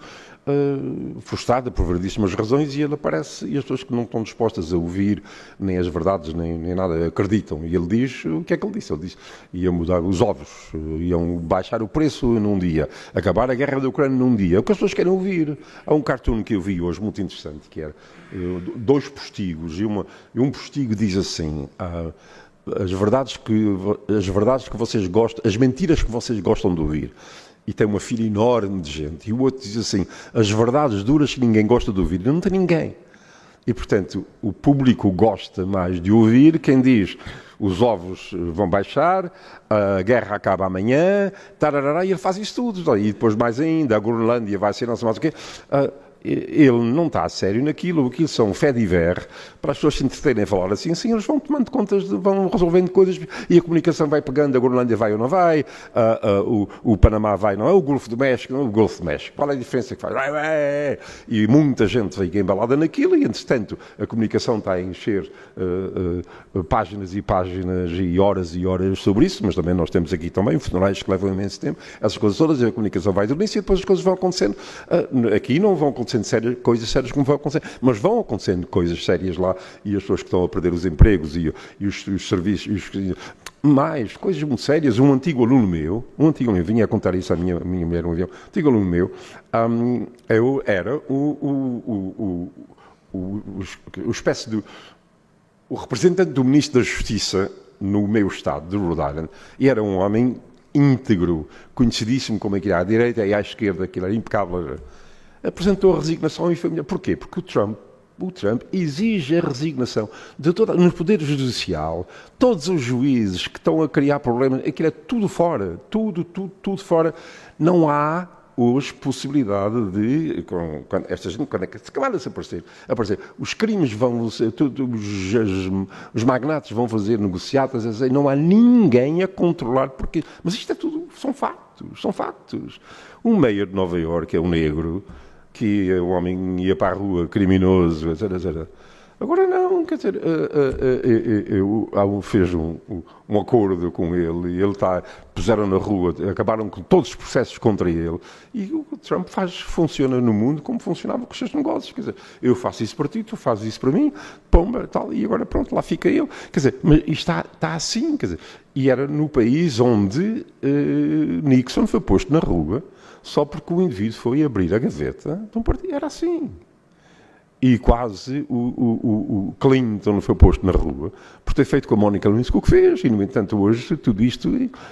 frustrada por variedíssimas razões e ele aparece e as pessoas que não estão dispostas a ouvir nem as verdades nem nada acreditam. E ele diz, o que é que ele disse? Ele disse, iam mudar os ovos, iam baixar o preço num dia, acabar a guerra da Ucrânia num dia. É o que as pessoas querem ouvir. Há um cartoon que eu vi hoje muito interessante, que era dois postigos e um postigo diz assim, as verdades que vocês gostam, as mentiras que vocês gostam de ouvir. E tem uma fila enorme de gente. E o outro diz assim, as verdades duras que ninguém gosta de ouvir. Não tem ninguém. E, portanto, o público gosta mais de ouvir quem diz os ovos vão baixar, a guerra acaba amanhã, tarará, e ele faz isso tudo. E depois mais ainda, a Groenlândia vai ser não sei mais o quê. Ele não está a sério naquilo, aquilo são fé de ver, para as pessoas se entreterem a falar assim, eles vão tomando contas, vão resolvendo coisas, e a comunicação vai pegando, a Groenlândia vai ou não vai, o Panamá vai, não é, o Golfo do México, não é o Golfo do México, qual é a diferença que faz? E muita gente fica embalada naquilo, e entretanto a comunicação está a encher páginas e páginas e horas sobre isso, mas também nós temos aqui também funerais que levam imenso tempo, essas coisas todas, e a comunicação vai dormir, e depois as coisas vão acontecendo, aqui não vão acontecendo coisas sérias como vão acontecer, mas vão acontecendo coisas sérias lá e as pessoas que estão a perder os empregos e os serviços, mais coisas muito sérias. Um antigo aluno meu, vinha a contar isso à minha mulher um antigo aluno meu, eu era o representante do Ministro da Justiça no meu estado, de Rhode Island, e era um homem íntegro, conhecidíssimo como aquilo à direita e à esquerda, aquilo era impecável. Apresentou a resignação e foi melhor. Porquê? Porque o Trump exige a resignação no Poder Judicial, todos os juízes que estão a criar problemas, aquilo é tudo fora, tudo fora. Não há hoje possibilidade de, quando esta gente, quando é que se acabar de aparecer, os crimes os magnates vão fazer negociatas, não há ninguém a controlar, porque, mas isto é tudo, são factos. Um mayor de Nova Iorque é um negro, que o homem ia para a rua, criminoso, etc. Agora não, quer dizer, fez um acordo com ele e puseram na rua, acabaram com todos os processos contra ele, e o Trump funciona no mundo como funcionava com os seus negócios, quer dizer, eu faço isso para ti, tu fazes isso para mim, pomba, tal, e agora pronto, lá fica ele, quer dizer, mas isto está assim, quer dizer, e era no país onde Nixon foi posto na rua, só porque o indivíduo foi abrir a gaveta de um partido. Era assim. E quase o Clinton foi posto na rua por ter feito com a Mónica Lewinsky o que fez. E, no entanto, hoje, tudo isto,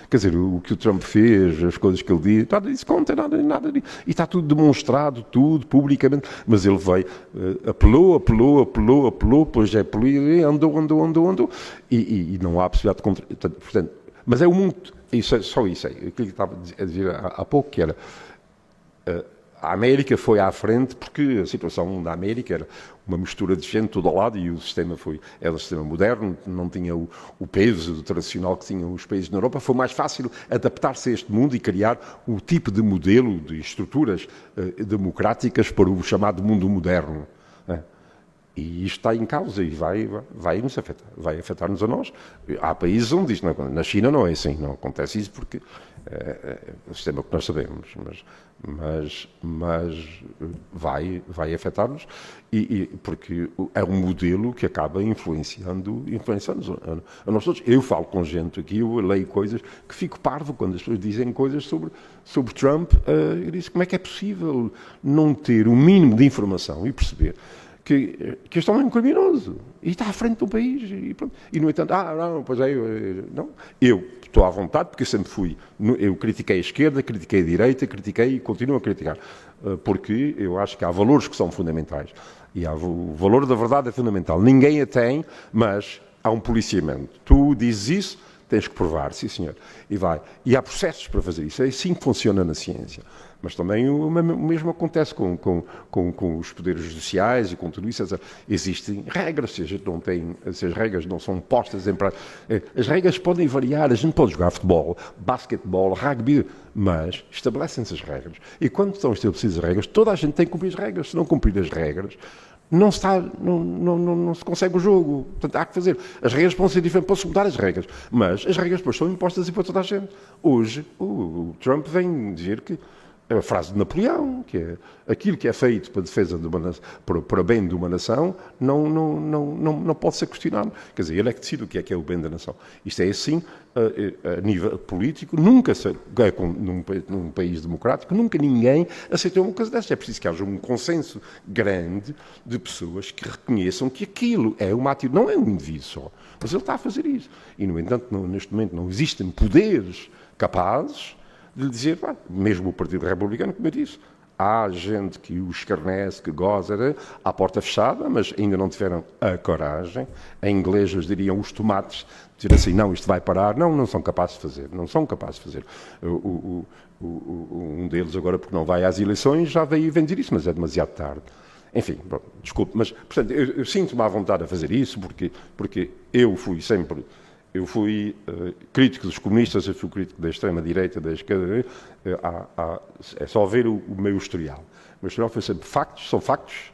quer dizer, o que o Trump fez, as coisas que ele diz, nada disso conta, nada disso. E está tudo demonstrado, tudo, publicamente. Mas ele veio, apelou, depois já apelou, andou. E não há possibilidade de contra... Portanto, mas é o mundo... Só isso aí. Aquilo que estava a dizer há pouco, que era a América foi à frente porque a situação da América era uma mistura de gente todo ao lado e o sistema era um sistema moderno, não tinha o peso tradicional que tinham os países na Europa. Foi mais fácil adaptar-se a este mundo e criar o tipo de modelo de estruturas democráticas para o chamado mundo moderno. E isto está em causa e vai nos afetar, vai afetar-nos a nós. Há países onde isto não, na China não é assim, não acontece isso porque é o sistema que nós sabemos, mas vai afetar-nos porque é um modelo que acaba influenciando-nos a nós todos. Eu falo com gente aqui, eu leio coisas que fico parvo quando as pessoas dizem coisas sobre Trump. Eu disse, como é que é possível não ter o mínimo de informação e perceber que este homem é um criminoso e está à frente do país e pronto. E no entanto, não, pois é, não. Eu estou à vontade porque eu sempre fui, eu critiquei a esquerda, critiquei a direita, critiquei e continuo a criticar, porque eu acho que há valores que são fundamentais e o valor da verdade é fundamental. Ninguém a tem, mas há um policiamento. Tu dizes isso, tens que provar, sim senhor, e vai. E há processos para fazer isso, é assim que funciona na ciência. Mas também o mesmo acontece com os poderes judiciais e com tudo isso. Existem regras, se as regras não são postas em prática. As regras podem variar, a gente pode jogar futebol, basquetebol, rugby, mas estabelecem-se as regras. E quando estão estabelecidas as regras, toda a gente tem que cumprir as regras. Se não cumprir as regras, não se consegue o jogo. Portanto, há que fazer. As regras podem ser diferentes, pode-se mudar as regras, mas as regras depois são impostas e para toda a gente. Hoje, o Trump vem dizer que a frase de Napoleão, que é aquilo que é feito para a defesa de para bem de uma nação, não pode ser questionado. Quer dizer, ele é que decide o que é o bem da nação. Isto é assim, a nível político, nunca, num país democrático, nunca ninguém aceitou uma coisa desta. É preciso que haja um consenso grande de pessoas que reconheçam que aquilo é uma atitude, não é um indivíduo só, mas ele está a fazer isso. E, no entanto, neste momento não existem poderes capazes de lhe dizer, mesmo o Partido Republicano, como eu disse, há gente que o escarnece, que goza, à porta fechada, mas ainda não tiveram a coragem, em inglês eles diriam os tomates, dizer assim, não, isto vai parar, não são capazes de fazer, não são capazes de fazer. Um deles agora, porque não vai às eleições, já veio dizer isso, mas é demasiado tarde. Enfim, desculpe, mas, portanto, eu sinto-me à vontade a fazer isso, porque eu fui sempre... Eu fui crítico dos comunistas, eu fui crítico da extrema-direita, da esquerda. É só ver o meu historial. O meu historial foi sempre factos, são factos,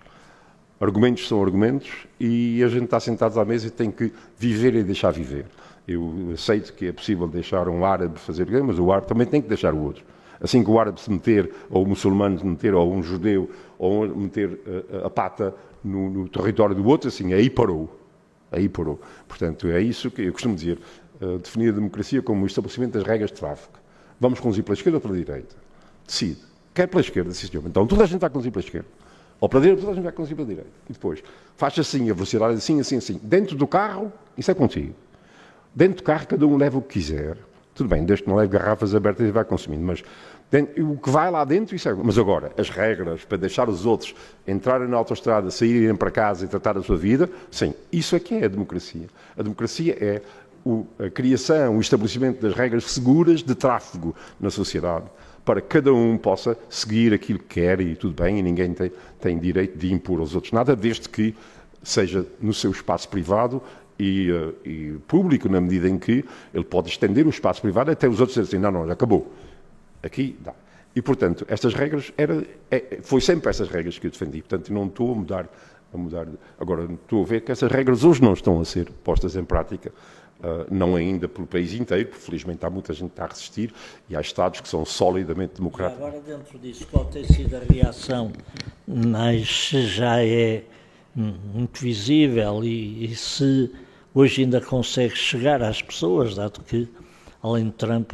argumentos são argumentos, e a gente está sentados à mesa e tem que viver e deixar viver. Eu aceito que é possível deixar um árabe fazer guerra, mas o árabe também tem que deixar o outro. Assim que o árabe se meter, ou o muçulmano se meter, ou um judeu, ou meter a pata no território do outro, assim, aí parou. Aí parou. Portanto, é isso que eu costumo dizer, definir a democracia como o estabelecimento das regras de tráfico. Vamos conduzir pela esquerda ou pela direita? Decide. Quer pela esquerda, sim senhor. Então toda a gente vai conduzir pela esquerda. Ou pela direita, toda a gente vai conduzir pela direita. E depois, faz assim, a velocidade assim, assim, assim. Dentro do carro, isso é contigo. Dentro do carro, cada um leva o que quiser. Tudo bem, desde que não leve garrafas abertas e vai consumindo, mas o que vai lá dentro, isso é... Mas agora, as regras para deixar os outros entrarem na autoestrada, saírem para casa e tratar a sua vida, sim, isso é que é a democracia. A democracia é a criação, o estabelecimento das regras seguras de tráfego na sociedade, para que cada um possa seguir aquilo que quer e tudo bem, e ninguém tem direito de impor aos outros nada, desde que seja no seu espaço privado e público, na medida em que ele pode estender o espaço privado até os outros dizerem assim, não, já acabou. Aqui dá. E, portanto, estas regras, foi sempre essas regras que eu defendi. Portanto, não estou a mudar. Agora, estou a ver que essas regras hoje não estão a ser postas em prática, não ainda pelo país inteiro, porque felizmente há muita gente que está a resistir e há Estados que são solidamente democráticos. Agora, dentro disso, qual tem sido a reação? Mas já é muito visível e se hoje ainda consegue chegar às pessoas, dado que, além de Trump,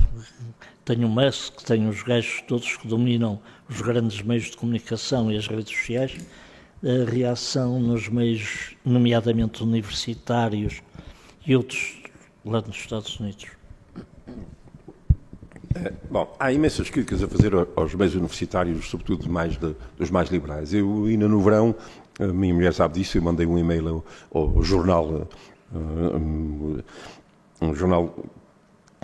tem o Musk, tem os gajos todos que dominam os grandes meios de comunicação e as redes sociais, a reação nos meios, nomeadamente universitários e outros lá nos Estados Unidos? Bom, há imensas críticas a fazer aos meios universitários, sobretudo dos mais liberais. Eu, ainda no verão, a minha mulher sabe disso, eu mandei um e-mail ao jornal, um jornal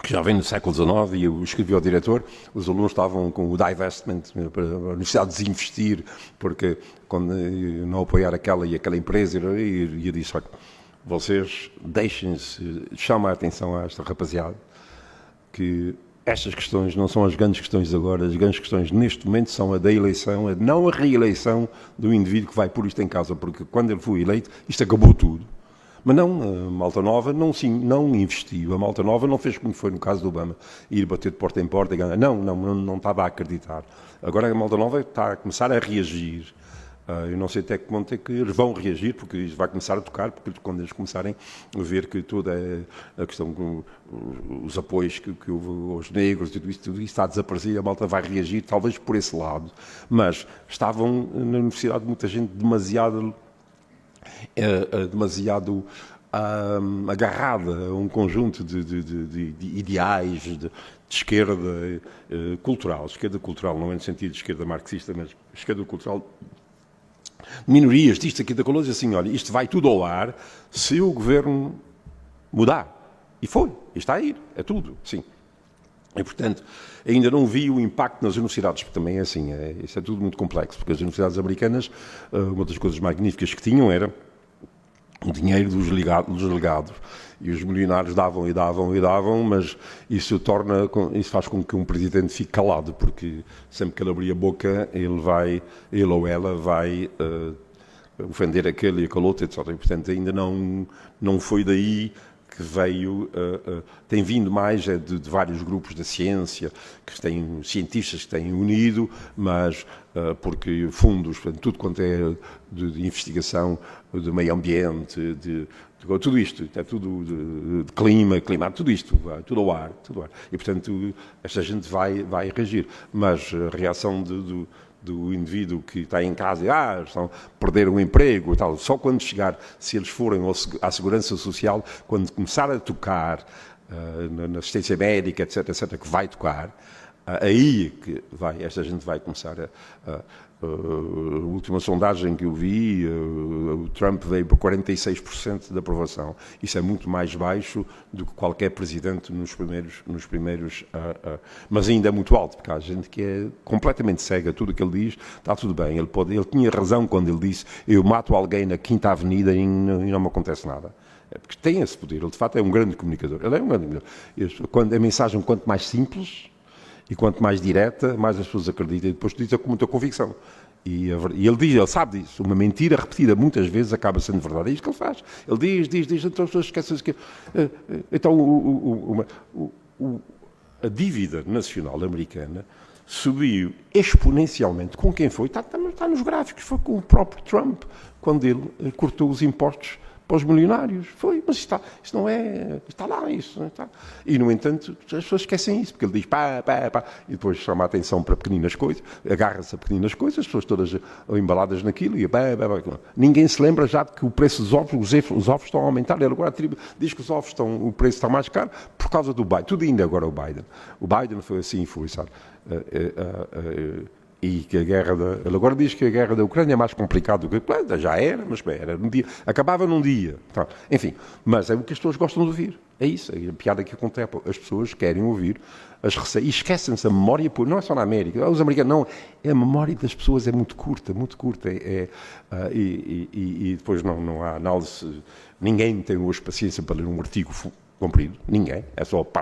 que já vem no século XIX, e eu escrevi ao diretor, os alunos estavam com o divestment, para a universidade desinvestir, porque quando não apoiar aquela e aquela empresa, e eu disse, olha, vocês deixem-se, chamem a atenção a esta rapaziada, que estas questões não são as grandes questões agora, as grandes questões neste momento são a da eleição, não a reeleição do indivíduo que vai pôr isto em causa, porque quando ele foi eleito, isto acabou tudo. Mas não, a Malta Nova não investiu, a Malta Nova não fez como foi no caso do Obama, ir bater de porta em porta e ganhar. Não estava a acreditar. Agora a Malta Nova está a começar a reagir. Eu não sei até que ponto é que eles vão reagir, porque isto vai começar a tocar, porque quando eles começarem a ver que toda a questão, os apoios que houve aos negros, tudo isso está a desaparecer, a Malta vai reagir, talvez por esse lado. Mas estavam na universidade muita gente demasiado agarrada a um conjunto de ideais de esquerda cultural. Esquerda cultural não é no sentido de esquerda marxista, mas esquerda cultural, minorias, disto aqui da coluna, assim, olha, isto vai tudo ao ar se o governo mudar. E foi, está a ir, é tudo, sim. E, portanto, ainda não vi o impacto nas universidades, porque também é assim, isso é tudo muito complexo, porque as universidades americanas, uma das coisas magníficas que tinham era o dinheiro dos legados, e os milionários davam, mas isso faz com que um presidente fique calado, porque sempre que ele abrir a boca, ele ou ela vai ofender aquele e aquele outro, etc. E, portanto, ainda não foi daí que veio, tem vindo mais de vários grupos da ciência, que têm cientistas que têm unido, mas porque fundos, portanto, tudo quanto é de investigação, de meio ambiente, de tudo isto, é tudo de clima, tudo isto, tudo ao ar. E, portanto, esta gente vai reagir. Mas a reação do indivíduo que está em casa e estão a perder o emprego e tal, só quando chegar, se eles forem à segurança social, quando começar a tocar na assistência médica, etc., que vai tocar, aí que esta gente vai começar a última sondagem que eu vi, o Trump veio para 46% de aprovação. Isso é muito mais baixo do que qualquer presidente nos primeiros mas ainda é muito alto, porque há gente que é completamente cega, tudo o que ele diz, está tudo bem. Ele tinha razão quando ele disse, eu mato alguém na Quinta Avenida e não me acontece nada. É porque tem esse poder, ele de facto é um grande comunicador. Ele é um grande comunicador. Quando a mensagem, quanto mais simples e quanto mais direta, mais as pessoas acreditam, e depois diz com muita convicção. E ele sabe disso. Uma mentira repetida muitas vezes acaba sendo verdade. É isto que ele faz. Ele diz, então as pessoas esquecem que... Então, a dívida nacional americana subiu exponencialmente. Com quem foi? Está nos gráficos. Foi com o próprio Trump, quando ele cortou os impostos para os milionários. Foi, mas isto não é... Está lá, isso. Não está. E, no entanto, as pessoas esquecem isso, porque ele diz pá, e depois chama a atenção para pequeninas coisas, agarra-se a pequeninas coisas, as pessoas todas embaladas naquilo, e ninguém se lembra já de que o preço dos ovos, os ovos estão a aumentar. Ele agora diz que o preço está mais caro por causa do Biden. Tudo ainda agora o Biden. O Biden foi assim influenciado. E que ele agora diz que a guerra da Ucrânia é mais complicada do que... Já era, mas era num dia, acabava num dia. Tá. Enfim, mas é o que as pessoas gostam de ouvir. É isso, é a piada que acontece. As pessoas querem ouvir as receitas. E esquecem-se a memória, não é só na América. Os americanos, não. A memória das pessoas é muito curta, muito curta. E depois não há análise. Ninguém tem hoje paciência para ler um artigo comprido, ninguém, é só pá,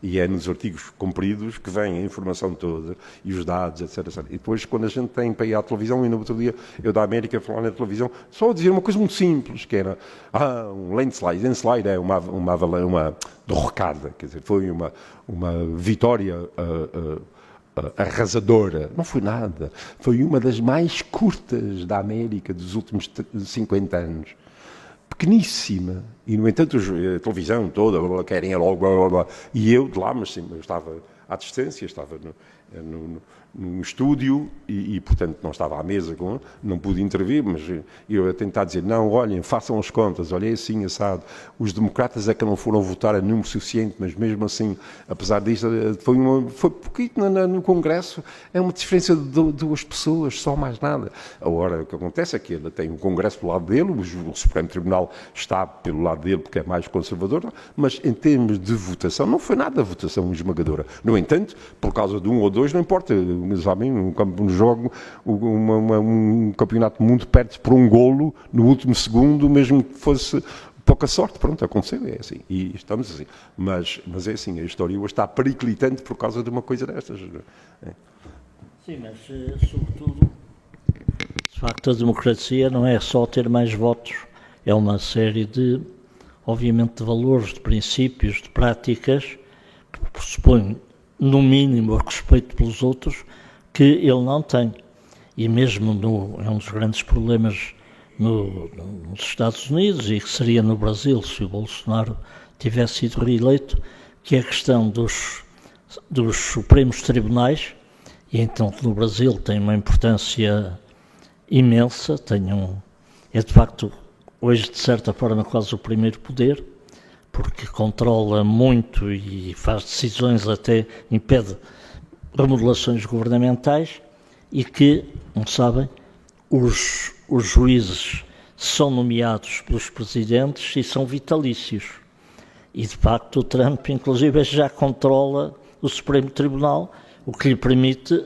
e é nos artigos compridos que vem a informação toda e os dados, etc. E depois, quando a gente tem para ir à televisão, e no outro dia eu da América falar na televisão, só a dizer uma coisa muito simples, que era um landslide. Landslide é uma derrocada, quer dizer, foi uma vitória arrasadora. Não foi nada. Foi uma das mais curtas da América dos últimos 50 anos. Pequeníssima, e no entanto a televisão toda querem logo, e eu de lá, mas sim, eu estava à distância, estava num estúdio e, portanto, não estava à mesa, não pude intervir, mas eu a tentar dizer, não, olhem, façam as contas, olhem assim, assado. Os democratas é que não foram votar a número suficiente, mas mesmo assim, apesar disso, foi pouquinho no Congresso, é uma diferença de 2 pessoas, só mais nada. Agora, o que acontece é que ele tem um Congresso do lado dele, o Supremo Tribunal está pelo lado dele porque é mais conservador, mas em termos de votação, não foi nada votação esmagadora. No entanto, por causa de 1 ou 2, não importa, sabem, um jogo, um campeonato do mundo perde por 1 golo no último segundo, mesmo que fosse pouca sorte, pronto, aconteceu, é assim, e estamos assim. Mas é assim, a história hoje está periclitante por causa de uma coisa destas. É. Sim, mas sobretudo, de facto, a democracia não é só ter mais votos, é uma série de, obviamente, de valores, de princípios, de práticas, que pressupõem, no mínimo, o respeito pelos outros, que ele não tem. E mesmo é um dos grandes problemas nos Estados Unidos, e que seria no Brasil, se o Bolsonaro tivesse sido reeleito, que é a questão dos Supremos Tribunais, e então no Brasil tem uma importância imensa, é de facto, hoje, de certa forma, quase o primeiro poder, porque controla muito e faz decisões, até impede remodelações governamentais, e que, não sabem, os juízes são nomeados pelos presidentes e são vitalícios. E, de facto, o Trump, inclusive, já controla o Supremo Tribunal, o que lhe permite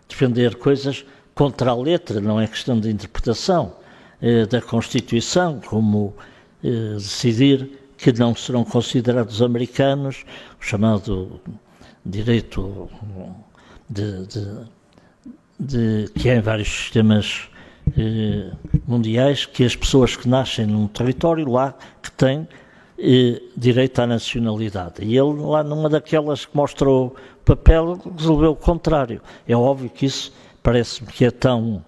defender coisas contra a letra, não é questão de interpretação da Constituição, como decidir que não serão considerados americanos, o chamado direito que há em vários sistemas mundiais, que as pessoas que nascem num território lá que têm direito à nacionalidade. E ele, lá numa daquelas que mostra o papel, resolveu o contrário. É óbvio que isso parece-me que é tão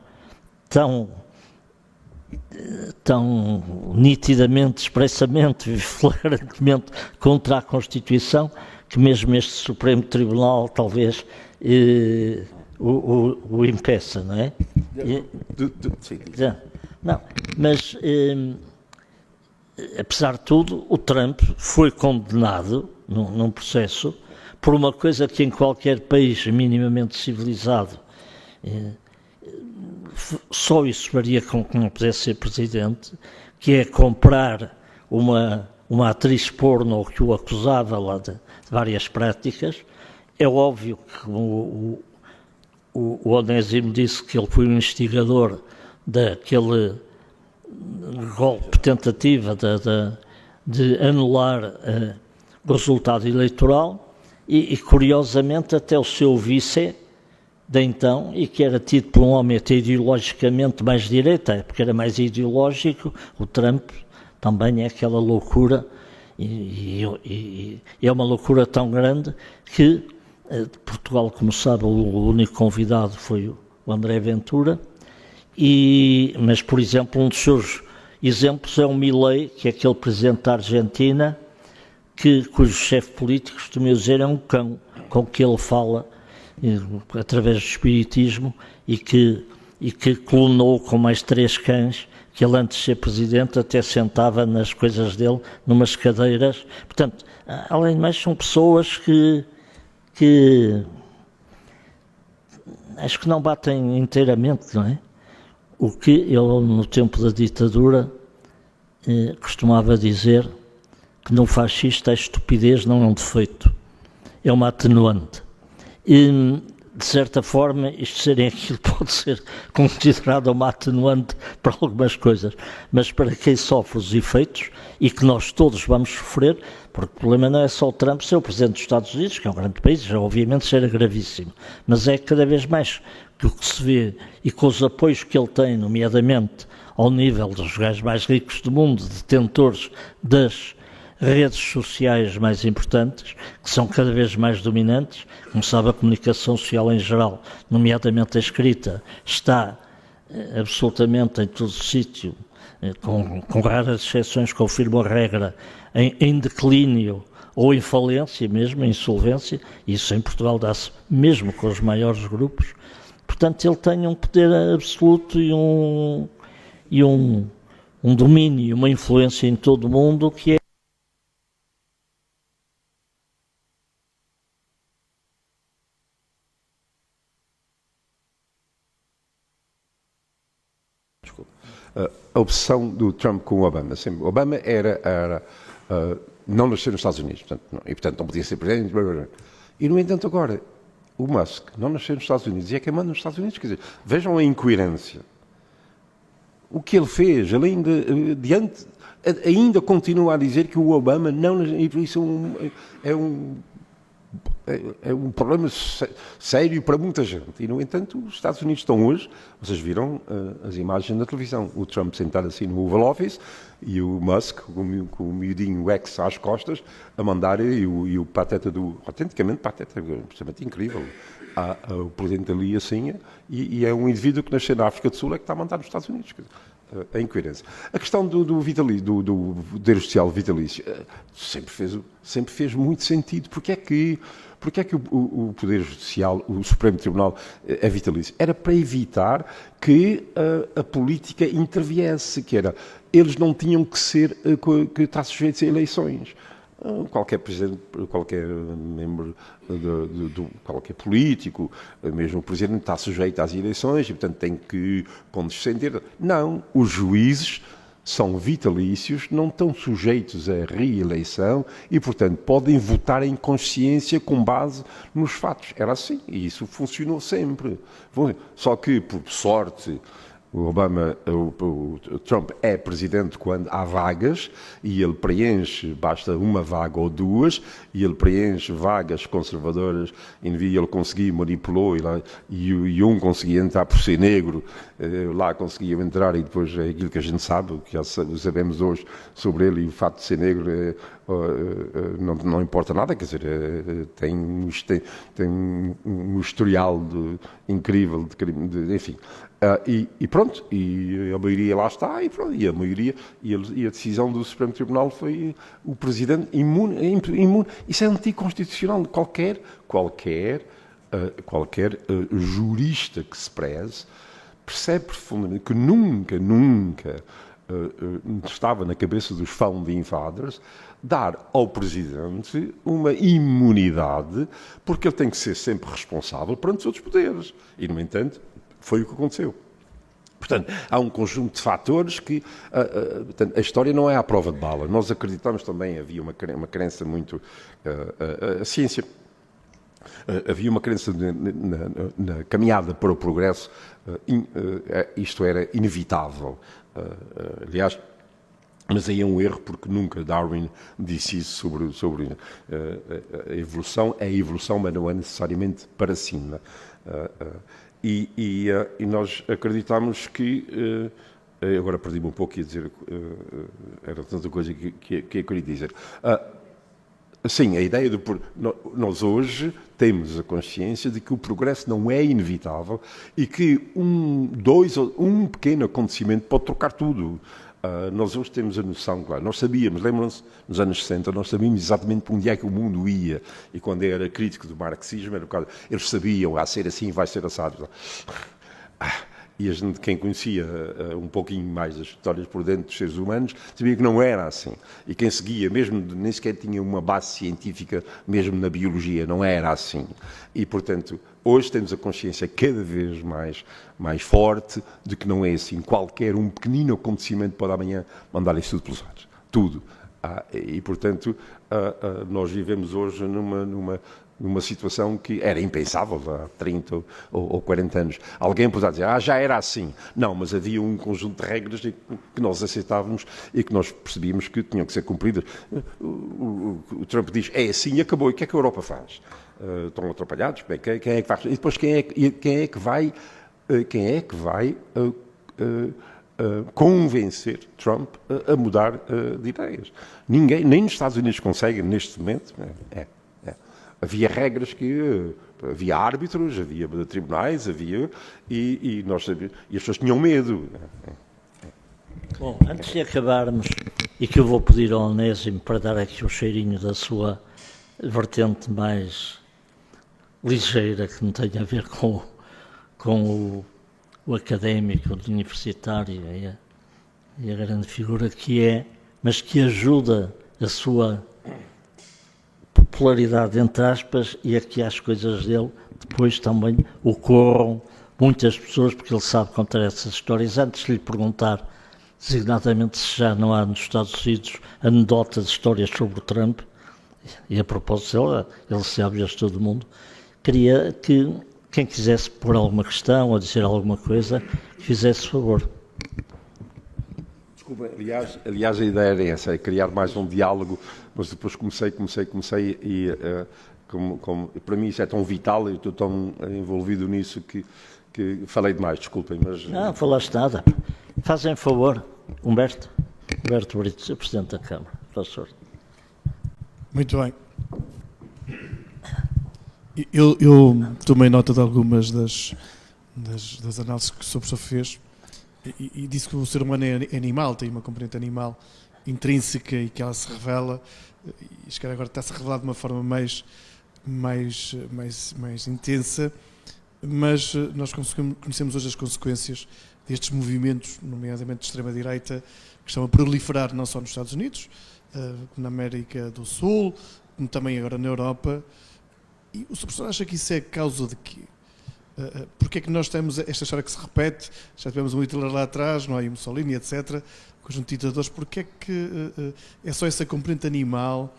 nitidamente, expressamente e flagrantemente contra a Constituição, que mesmo este Supremo Tribunal talvez o impeça, não é? Sim. Não, mas apesar de tudo, o Trump foi condenado num processo por uma coisa que em qualquer país minimamente civilizado só isso faria com que não pudesse ser presidente, que é comprar uma atriz porno que o acusava lá de várias práticas. É óbvio que o Onésimo disse que ele foi um instigador daquele golpe, tentativa de anular o resultado eleitoral, e curiosamente até o seu vice de então, e que era tido por um homem até ideologicamente mais de direita, porque era mais ideológico, o Trump também é aquela loucura, e é uma loucura tão grande que Portugal, como sabe, o único convidado foi o André Ventura, mas, por exemplo, um dos seus exemplos é o Milei, que é aquele presidente da Argentina, cujo chefe político, costumo dizer, é um cão com que ele fala através do espiritismo, e que clonou com mais 3 cães, que ele, antes de ser presidente, até sentava nas coisas dele, numas cadeiras. Portanto, além de mais, são pessoas que acho que não batem inteiramente, não é? O que ele, no tempo da ditadura, costumava dizer que no fascista a estupidez não é um defeito, é uma atenuante. E, de certa forma, isto serem aquilo pode ser considerado uma atenuante para algumas coisas, mas para quem sofre os efeitos, e que nós todos vamos sofrer, porque o problema não é só o Trump ser o presidente dos Estados Unidos, que é um grande país, já obviamente será gravíssimo, mas é cada vez mais que o que se vê, e com os apoios que ele tem, nomeadamente ao nível dos gajos mais ricos do mundo, detentores das redes sociais mais importantes, que são cada vez mais dominantes. Como sabe, a comunicação social em geral, nomeadamente a escrita, está absolutamente em todo o sítio, com raras exceções, confirmo a regra, em declínio ou em falência mesmo, em insolvência, isso em Portugal dá-se mesmo com os maiores grupos. Portanto, ele tem um poder absoluto e um domínio, uma influência em todo o mundo que é. A obsessão do Trump com o Obama. Sempre. Obama era não nascer nos Estados Unidos, portanto não podia ser presidente. E, no entanto, agora, o Musk não nasceu nos Estados Unidos e é quem manda nos Estados Unidos. Quer dizer, vejam a incoerência. O que ele fez, além de ainda continua a dizer que o Obama não nasceu. E isso é um problema sério para muita gente. E, no entanto, os Estados Unidos estão hoje, vocês viram as imagens na televisão, o Trump sentado assim no Oval Office e o Musk com o miudinho X às costas a mandar e o pateta autenticamente pateta, absolutamente incrível, o presidente ali assim, e é um indivíduo que nasceu na África do Sul é que está a mandar nos Estados Unidos. A incoerência. A questão do poder social vitalício sempre fez muito sentido. Porque é que o Poder Judicial, o Supremo Tribunal, é vitalício? Era para evitar que a política interviesse, que era, eles não tinham que estar sujeitos a eleições. Qualquer presidente, qualquer membro, qualquer político, mesmo o presidente está sujeito às eleições e, portanto, tem que condescender. Não, os juízes são vitalícios, não estão sujeitos à reeleição e, portanto, podem votar em consciência com base nos fatos. Era assim e isso funcionou sempre. Só que, por sorte, o Trump é presidente quando há vagas e ele preenche, basta uma vaga ou duas, e ele preenche vagas conservadoras, ele conseguia, manipulou, e um conseguia entrar por ser negro, lá conseguia entrar, e depois é aquilo que a gente sabe, o que já sabemos hoje sobre ele, e o facto de ser negro não importa nada, quer dizer, tem um historial incrível de crime, enfim. E pronto, e a maioria lá está, e pronto, e a maioria, e a decisão do Supremo Tribunal foi o Presidente imune. Isso é anticonstitucional. Qualquer jurista que se preze percebe profundamente que nunca estava na cabeça dos Founding Fathers dar ao Presidente uma imunidade, porque ele tem que ser sempre responsável perante os outros poderes. E, no entanto, foi o que aconteceu. Portanto, há um conjunto de fatores que... a história não é à prova de bala. Nós acreditamos também, havia uma crença muito... a ciência... havia uma crença na caminhada para o progresso, isto era inevitável. Aliás, mas aí é um erro, porque nunca Darwin disse isso sobre a evolução. É a evolução, mas não é necessariamente para cima. E nós acreditamos que... agora perdi-me um pouco, ia dizer... era tanta coisa que eu queria dizer. Sim, a ideia de... Nós hoje temos a consciência de que o progresso não é inevitável e que um pequeno acontecimento pode trocar tudo. Nós hoje temos a noção, claro, nós sabíamos, lembram-se, nos anos 60, nós sabíamos exatamente para onde é que o mundo ia, e quando eu era crítico do marxismo, eles sabiam, a ser assim, vai ser assado. E a gente, quem conhecia um pouquinho mais as histórias por dentro dos seres humanos, sabia que não era assim. E quem seguia, mesmo nem sequer tinha uma base científica, mesmo na biologia, não era assim. E, portanto, hoje temos a consciência cada vez mais forte de que não é assim. Qualquer um pequenino acontecimento pode amanhã mandar isso tudo pelos ares. Tudo. E, portanto, nós vivemos hoje numa situação que era impensável há 30 ou 40 anos. Alguém poderá dizer, já era assim. Não, mas havia um conjunto de regras que nós aceitávamos e que nós percebíamos que tinham que ser cumpridas. O Trump diz, é assim e acabou. E o que é que a Europa faz? Estão atrapalhados? Bem, quem é que faz? E depois quem é que vai convencer Trump a mudar de ideias? Ninguém, nem nos Estados Unidos conseguem neste momento. Havia regras havia árbitros, havia tribunais, e nós sabíamos, e as pessoas tinham medo. Bom, antes de acabarmos, e que eu vou pedir ao Onésimo para dar aqui o cheirinho da sua vertente mais ligeira, que não tem a ver com o académico, o universitário e a grande figura que é, mas que ajuda a sua popularidade, entre aspas, e a que as coisas dele depois também ocorram muitas pessoas, porque ele sabe contar essas histórias. Antes de lhe perguntar designadamente se já não há nos Estados Unidos anedotas, histórias sobre o Trump, e a propósito dele, ele sabe as todo mundo, queria que quem quisesse pôr alguma questão ou dizer alguma coisa, fizesse favor. Desculpa, aliás, a ideia era essa, é criar mais um diálogo, mas depois comecei e para mim isso é tão vital, eu estou tão envolvido nisso que falei demais, desculpem, mas... Não falaste nada. Fazem favor, Humberto Brito, Presidente da Câmara, professor. Muito bem. Eu tomei nota de algumas das análises que o Sr. Professor fez e disse que o ser humano é animal, tem uma componente animal intrínseca e que ela se revela, e se calhar agora está-se a revelar de uma forma mais intensa, mas nós conhecemos hoje as consequências destes movimentos, nomeadamente de extrema-direita, que estão a proliferar não só nos Estados Unidos, na América do Sul, como também agora na Europa. E o Sr. Professor acha que isso é causa de quê? Porque é que nós temos esta história que se repete? Já tivemos um Hitler lá atrás, não é? Mussolini, etc., conjunto de ditadores. Porque é que é só essa componente animal?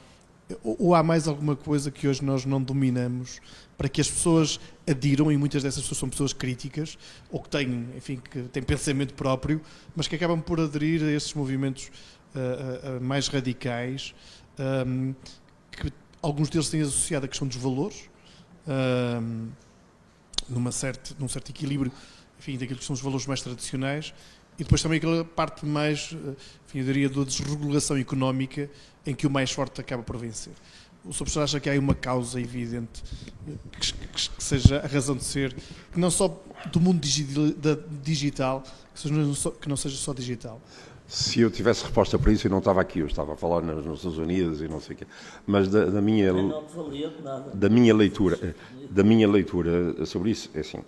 Ou há mais alguma coisa que hoje nós não dominamos para que as pessoas adiram, e muitas dessas pessoas são pessoas críticas, ou que têm, enfim, que têm pensamento próprio, mas que acabam por aderir a esses movimentos mais radicais, que alguns deles têm associado a questão dos valores, num certo equilíbrio, enfim, daquilo que são os valores mais tradicionais, e depois também aquela parte mais, enfim, eu diria, da desregulação económica, em que o mais forte acaba por vencer. O Sr. Professor acha que há aí uma causa evidente que seja a razão de ser, que não só do mundo digital, que não seja só digital? Se eu tivesse resposta para isso, eu não estava aqui, eu estava a falar nas Nações Unidas e não sei o quê. Mas da minha leitura sobre isso, é assim,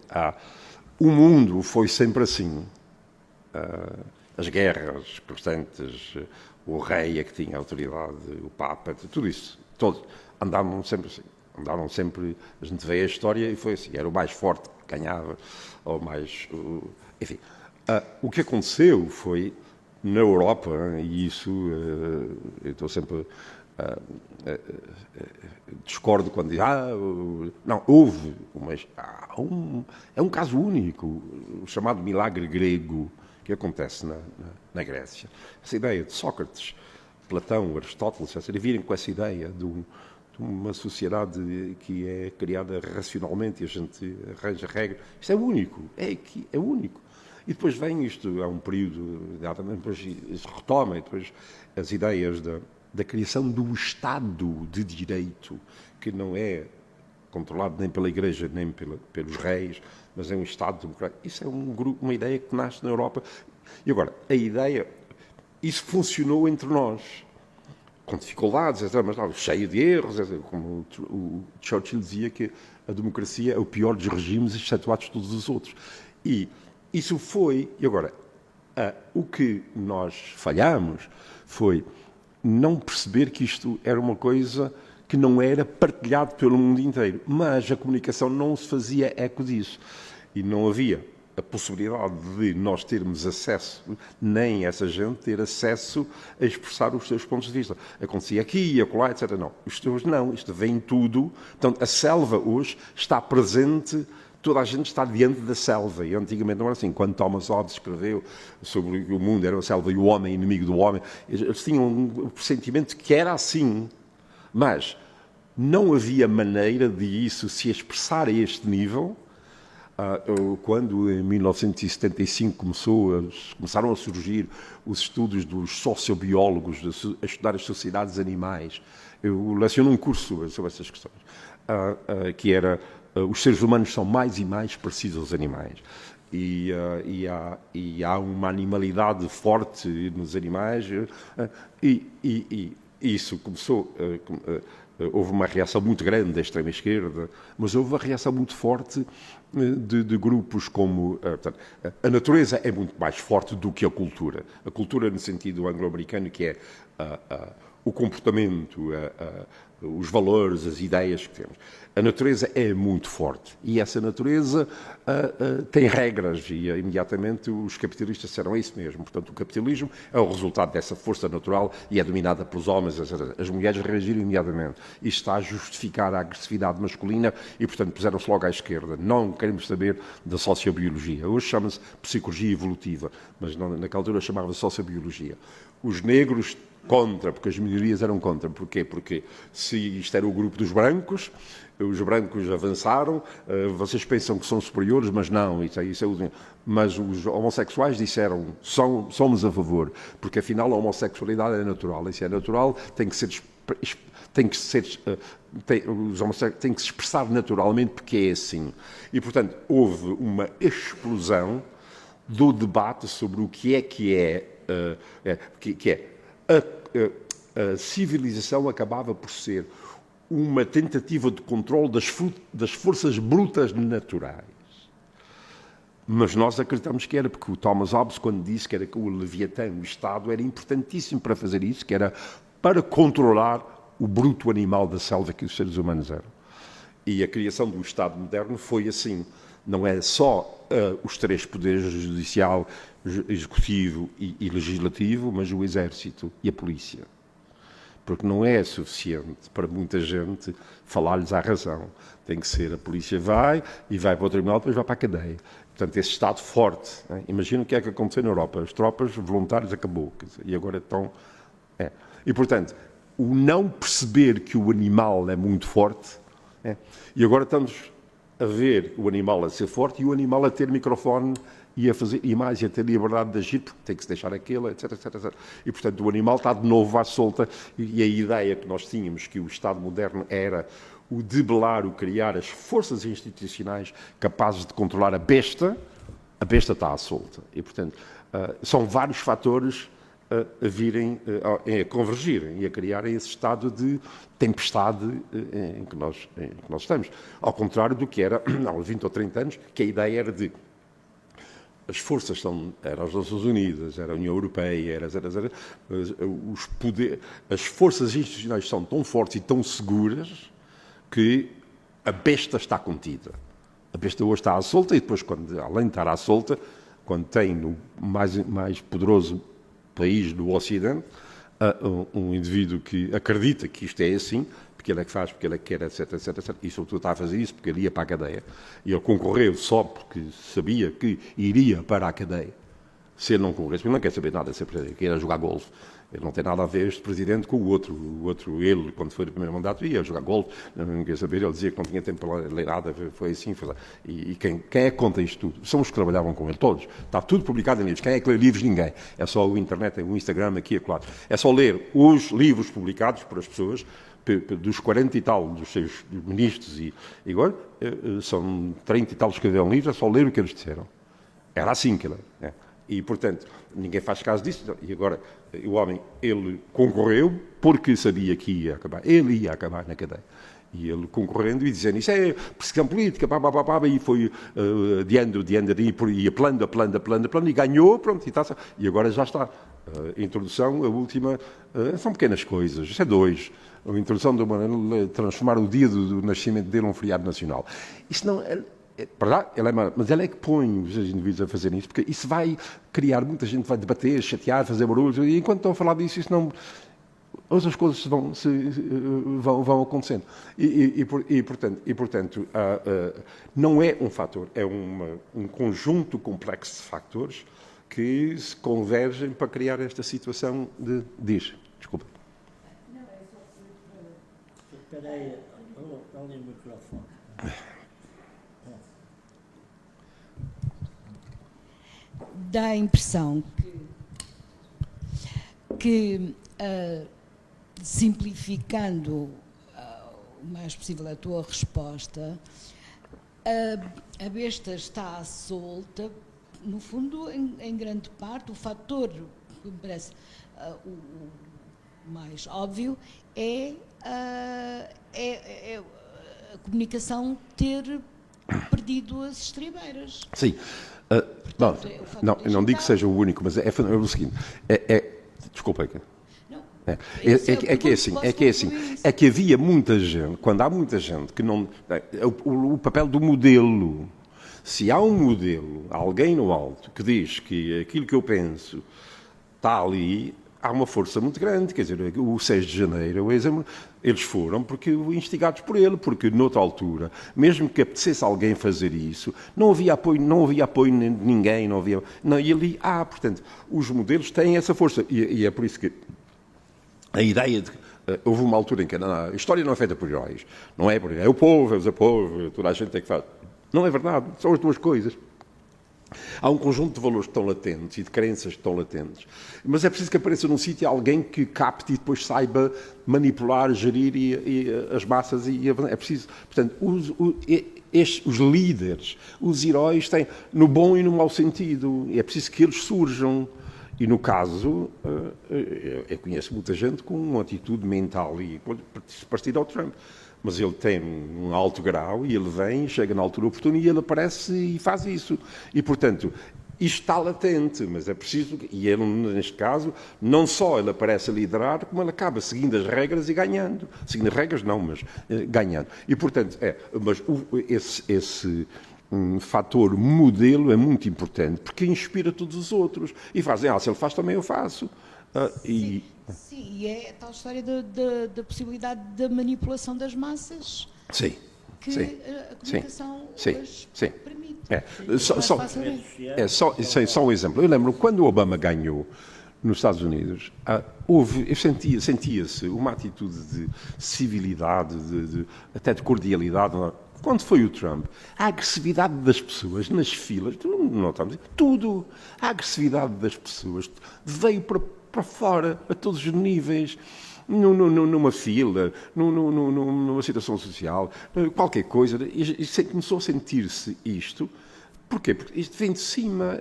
o mundo foi sempre assim. As guerras constantes, o rei é que tinha autoridade, o Papa, tudo isso, todos andavam sempre assim. Andaram sempre, a gente vê a história e foi assim, era o mais forte que ganhava, ou mais... enfim, o que aconteceu foi, na Europa, e isso eu estou sempre... discordo quando diz, não, houve, mas é um caso único, o chamado milagre grego, que acontece na Grécia. Essa ideia de Sócrates, Platão, Aristóteles, etc., virem com essa ideia de uma sociedade que é criada racionalmente e a gente arranja regras. Isto é único, é único. E depois vem isto, há um período, depois isso retoma, e depois as ideias da criação do Estado de Direito, que não é controlado nem pela Igreja, nem pelos reis, mas é um Estado democrático. Isso é uma ideia que nasce na Europa. E agora, a ideia, isso funcionou entre nós, com dificuldades, etc., mas não, cheio de erros, etc., como o Churchill dizia que a democracia é o pior dos regimes, excetuados todos os outros. E isso foi, e agora, o que nós falhamos foi não perceber que isto era uma coisa que não era partilhado pelo mundo inteiro, mas a comunicação não se fazia eco disso. E não havia a possibilidade de nós termos acesso, nem essa gente ter acesso a expressar os seus pontos de vista. Acontecia aqui e acolá, etc. Não, isto hoje não, isto vem tudo. Portanto, a selva hoje está presente, toda a gente está diante da selva. E antigamente não era assim. Quando Thomas Hobbes escreveu sobre o mundo, era a selva e o homem inimigo do homem, eles tinham um pressentimento que era assim. Mas não havia maneira de isso se expressar a este nível. Quando, em 1975, começaram a surgir os estudos dos sociobiólogos, a estudar as sociedades animais, eu leciono um curso sobre essas questões, que era os seres humanos são mais e mais parecidos aos animais. e há uma animalidade forte nos animais, e isso começou, houve uma reação muito grande da extrema-esquerda, mas houve uma reação muito forte de grupos como... Portanto, a natureza é muito mais forte do que a cultura no sentido anglo-americano, que é o comportamento, os valores, as ideias que temos. A natureza é muito forte e essa natureza tem regras e imediatamente os capitalistas disseram isso mesmo. Portanto, o capitalismo é o resultado dessa força natural e é dominada pelos homens. As mulheres reagiram imediatamente. Isto está a justificar a agressividade masculina e, portanto, puseram-se logo à esquerda. Não queremos saber da sociobiologia. Hoje chama-se psicologia evolutiva, mas naquela altura chamava-se sociobiologia. Os negros contra, porque as minorias eram contra. Porquê? Porque se isto era o grupo dos brancos, os brancos avançaram, vocês pensam que são superiores, mas não, mas os homossexuais disseram, somos a favor, porque afinal a homossexualidade é natural, e se é natural tem que se expressar naturalmente, porque é assim. E, portanto, houve uma explosão do debate sobre o que é a civilização acabava por ser uma tentativa de controle das forças brutas naturais. Mas nós acreditamos que era, porque o Thomas Hobbes, quando disse que era que o Leviatã, o Estado, era importantíssimo para fazer isso, que era para controlar o bruto animal da selva que os seres humanos eram. E a criação do Estado moderno foi assim. Não é só os três poderes, judicial, executivo e legislativo, mas o exército e a polícia. Porque não é suficiente para muita gente falar-lhes à razão. Tem que ser, a polícia vai para o tribunal, depois vai para a cadeia. Portanto, esse Estado forte. Né? Imagina o que é que aconteceu na Europa. As tropas voluntárias acabou. E agora estão... E, portanto, o não perceber que o animal é muito forte... E agora estamos a ver o animal a ser forte e o animal a ter microfone e a fazer e a ter liberdade de agir, porque tem que se deixar aquilo, etc, etc, etc. E, portanto, o animal está de novo à solta e a ideia que nós tínhamos que o Estado moderno era o debelar, o criar as forças institucionais capazes de controlar a besta está à solta. E, portanto, são vários fatores a virem, a convergirem e a criarem esse estado de tempestade em que nós estamos. Ao contrário do que era há 20 ou 30 anos, que a ideia era de as forças eram as Nações Unidas, era a União Europeia, as forças institucionais são tão fortes e tão seguras que a besta está contida. A besta hoje está à solta e depois, além de estar à solta, quando tem no mais poderoso país do Ocidente, um indivíduo que acredita que isto é assim, porque ele é que faz, porque ele é que quer, etc, etc, etc. E sobretudo está a fazer isso porque ele ia para a cadeia. E ele concorreu só porque sabia que iria para a cadeia. Se ele não concorresse, porque ele não quer saber nada de ser presidente, quer jogar golfe. Ele não tem nada a ver, este presidente, com o outro. O outro, ele, quando foi no primeiro mandato, ia jogar golfe, não quer saber, ele dizia que não tinha tempo para ler nada, foi assim. Foi lá. E quem é que conta isto tudo? São os que trabalhavam com ele, todos. Está tudo publicado em livros. Quem é que lê livros? Ninguém. É só o internet, o Instagram, aqui e acolá. É só ler os livros publicados por as pessoas, dos 40 e tal dos seus ministros, e agora são 30 e tal que escreveram livros, é só ler o que eles disseram. Era assim que ele é. E, portanto, ninguém faz caso disso. E agora, o homem, ele concorreu porque sabia que ia acabar. Ele ia acabar na cadeia. E ele concorrendo e dizendo isso é perseguição política, e foi adiando, e apelando, e ganhou, pronto, e agora já está. A introdução, a última, são pequenas coisas, isso é 2. A introdução de transformar o dia do nascimento dele num feriado nacional. Isso não mas ele é que põe os indivíduos a fazerem isso, porque isso vai criar, muita gente vai debater, chatear, fazer barulho, e enquanto estão a falar disso, isso não... Outras coisas vão acontecendo. E portanto, não é um fator, é um conjunto complexo de fatores que se convergem para criar esta situação de... Desculpa. Não, é só... Espera aí, olha o microfone. Dá a impressão que simplificando o mais possível a tua resposta, a besta está solta, no fundo, em grande parte, o fator que me parece o mais óbvio é a comunicação ter perdido as estribeiras. Sim. Bom, não, eu não digo que seja o único, mas é o seguinte. Desculpa. Não, É que havia muita gente, quando há muita gente que não... O papel do modelo. Se há um modelo, alguém no alto, que diz que aquilo que eu penso está ali, há uma força muito grande. Quer dizer, o 6 de janeiro, o exemplo, eles foram porque instigados por ele, porque noutra altura, mesmo que apetecesse alguém fazer isso, não havia apoio de ninguém, e ali, portanto, os modelos têm essa força. E é por isso que a ideia de... houve uma altura em que a história não é feita por heróis, não é por é o povo, toda a gente tem que fazer. Não é verdade, são as duas coisas. Há um conjunto de valores que estão latentes e de crenças que estão latentes, mas é preciso que apareça num sítio alguém que capte e depois saiba manipular, gerir as massas é preciso, portanto, os líderes, os heróis têm no bom e no mau sentido, é preciso que eles surjam. E no caso, eu conheço muita gente com uma atitude mental e parecida ao Trump. Mas ele tem um alto grau e ele vem, chega na altura oportuna e ele aparece e faz isso. E, portanto, isto está latente, mas é preciso... E ele, neste caso, não só ele aparece a liderar, como ele acaba seguindo as regras e ganhando. Seguindo as regras, não, mas ganhando. E, portanto, mas esse fator modelo é muito importante, porque inspira todos os outros. E fazem, se ele faz, também eu faço. Sim, e é a tal história da possibilidade da manipulação das massas que a comunicação hoje permite. Só um exemplo. Eu lembro, quando o Obama ganhou nos Estados Unidos, sentia-se uma atitude de civilidade, até de cordialidade. Quando foi o Trump, a agressividade das pessoas nas filas, não estamos tudo, a agressividade das pessoas veio para fora, a todos os níveis, numa fila, numa situação social, qualquer coisa, e começou a sentir-se isto. Porquê? Porque isto vem de cima.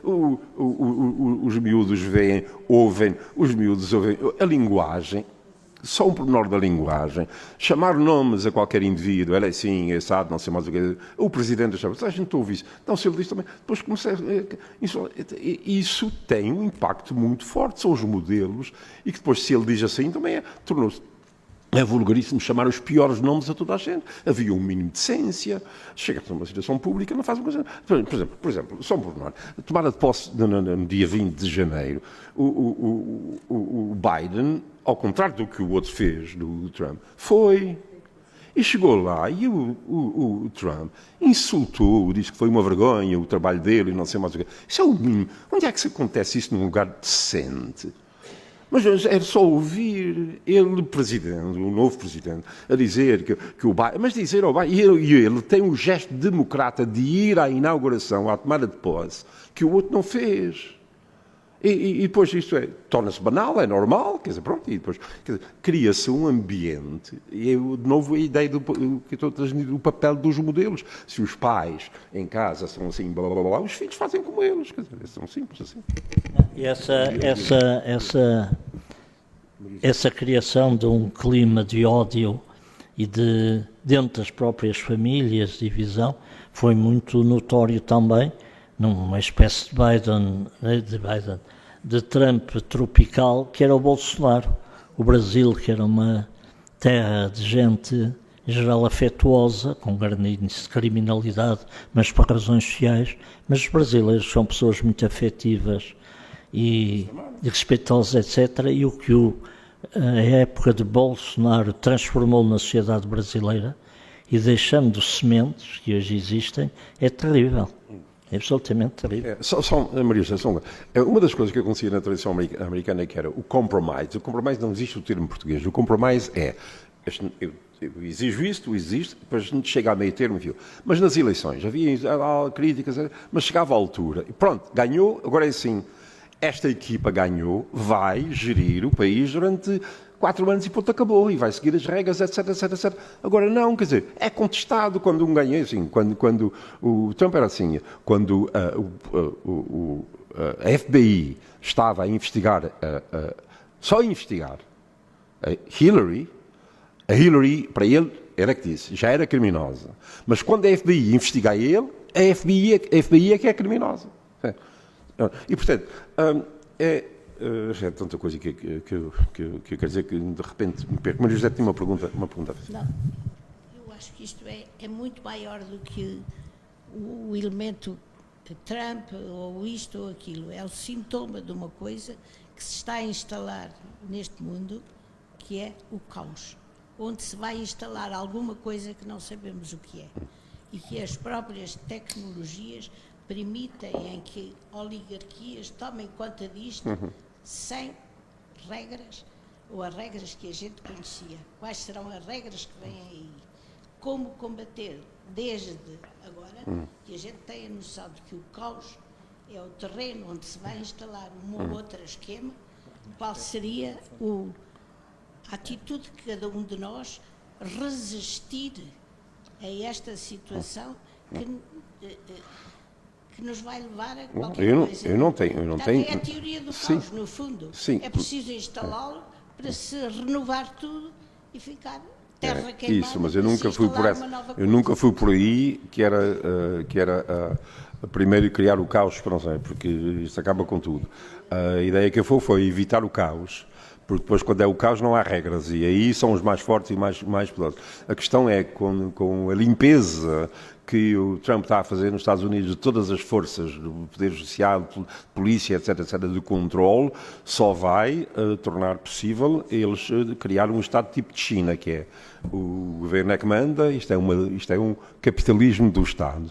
Os miúdos veem, ouvem, a linguagem. Só um pormenor da linguagem, chamar nomes a qualquer indivíduo, ele é assim, é assado, não sei mais o que, o Presidente achava, a gente ouve isso, então se ele diz também, depois comecei, isso tem um impacto muito forte, são os modelos, e que depois se ele diz assim, também tornou-se, é vulgaríssimo chamar os piores nomes a toda a gente, havia um mínimo de decência, chega a uma situação pública, não faz uma coisa, por exemplo, só um pormenor, a tomada de posse no dia 20 de janeiro, o Biden, ao contrário do que o outro fez, do Trump, foi. E chegou lá e o Trump insultou, disse que foi uma vergonha o trabalho dele e não sei mais o que. Isso é o mínimo. Onde é que se acontece isso num lugar decente? Mas era só ouvir ele, presidente, o novo presidente, a dizer que o Biden... Mas dizer ao Biden... E ele tem um gesto democrata de ir à inauguração, à tomada de posse, que o outro não fez. E depois isto torna-se banal, é normal, quer dizer, pronto, e depois cria-se um ambiente, e de novo a ideia que estou trazendo do papel dos modelos. Se os pais em casa são assim, blá, blá, blá, os filhos fazem como eles, quer dizer, são simples assim. E essa criação de um clima de ódio e dentro das próprias famílias, divisão, foi muito notório também, numa espécie de Trump tropical, que era o Bolsonaro. O Brasil, que era uma terra de gente, em geral, afetuosa, com grande índice de criminalidade, mas por razões sociais. Mas os brasileiros são pessoas muito afetivas e respeitosas, etc. E o que a época de Bolsonaro transformou na sociedade brasileira, e deixando sementes que hoje existem, é terrível. É absolutamente terrível. Maria José, uma das coisas que acontecia na tradição americana que era o compromise. O compromise não existe o termo em português. O compromise é, eu exijo isto, existe, depois a gente chega a meio termo, viu? Mas nas eleições havia críticas, mas chegava à altura. E pronto, ganhou, agora é assim, esta equipa ganhou, vai gerir o país durante 4 anos e ponto acabou, e vai seguir as regras, etc, etc, etc. Agora não, quer dizer, é contestado quando um ganha, assim, quando o Trump era assim, quando a FBI estava a investigar, só a investigar a Hillary, para ele, era que disse, já era criminosa. Mas quando a FBI investiga ele, a FBI é que é criminosa. E, portanto, é tanta coisa que eu quero dizer que, de repente, me perco. Maria José tinha uma pergunta a fazer. Não, eu acho que isto é muito maior do que o elemento Trump, ou isto ou aquilo. É o sintoma de uma coisa que se está a instalar neste mundo, que é o caos, onde se vai instalar alguma coisa que não sabemos o que é, e que as próprias tecnologias permitem em que oligarquias tomem conta disto sem regras, ou as regras que a gente conhecia. Quais serão as regras que vêm aí? Como combater desde agora, que a gente tenha a noção de que o caos é o terreno onde se vai instalar um ou outro esquema, qual seria a atitude de cada um de nós resistir a esta situação que nos vai levar a qualquer coisa. Eu não tenho. É a teoria do caos, no fundo. Sim. É preciso instalá-lo para se renovar tudo e ficar terra queimada. Isso, mas eu nunca fui por essa. Eu nunca fui por aí, que era primeiro criar o caos, para não sei, porque isto acaba com tudo. A ideia que eu foi evitar o caos, porque depois, quando é o caos, não há regras, e aí são os mais fortes e mais poderosos. A questão é, com a limpeza que o Trump está a fazer nos Estados Unidos, de todas as forças do Poder Judiciário, polícia, etc., de controle, só vai tornar possível eles criar um Estado tipo de China, que é o governo é que manda, isto é um capitalismo do Estado.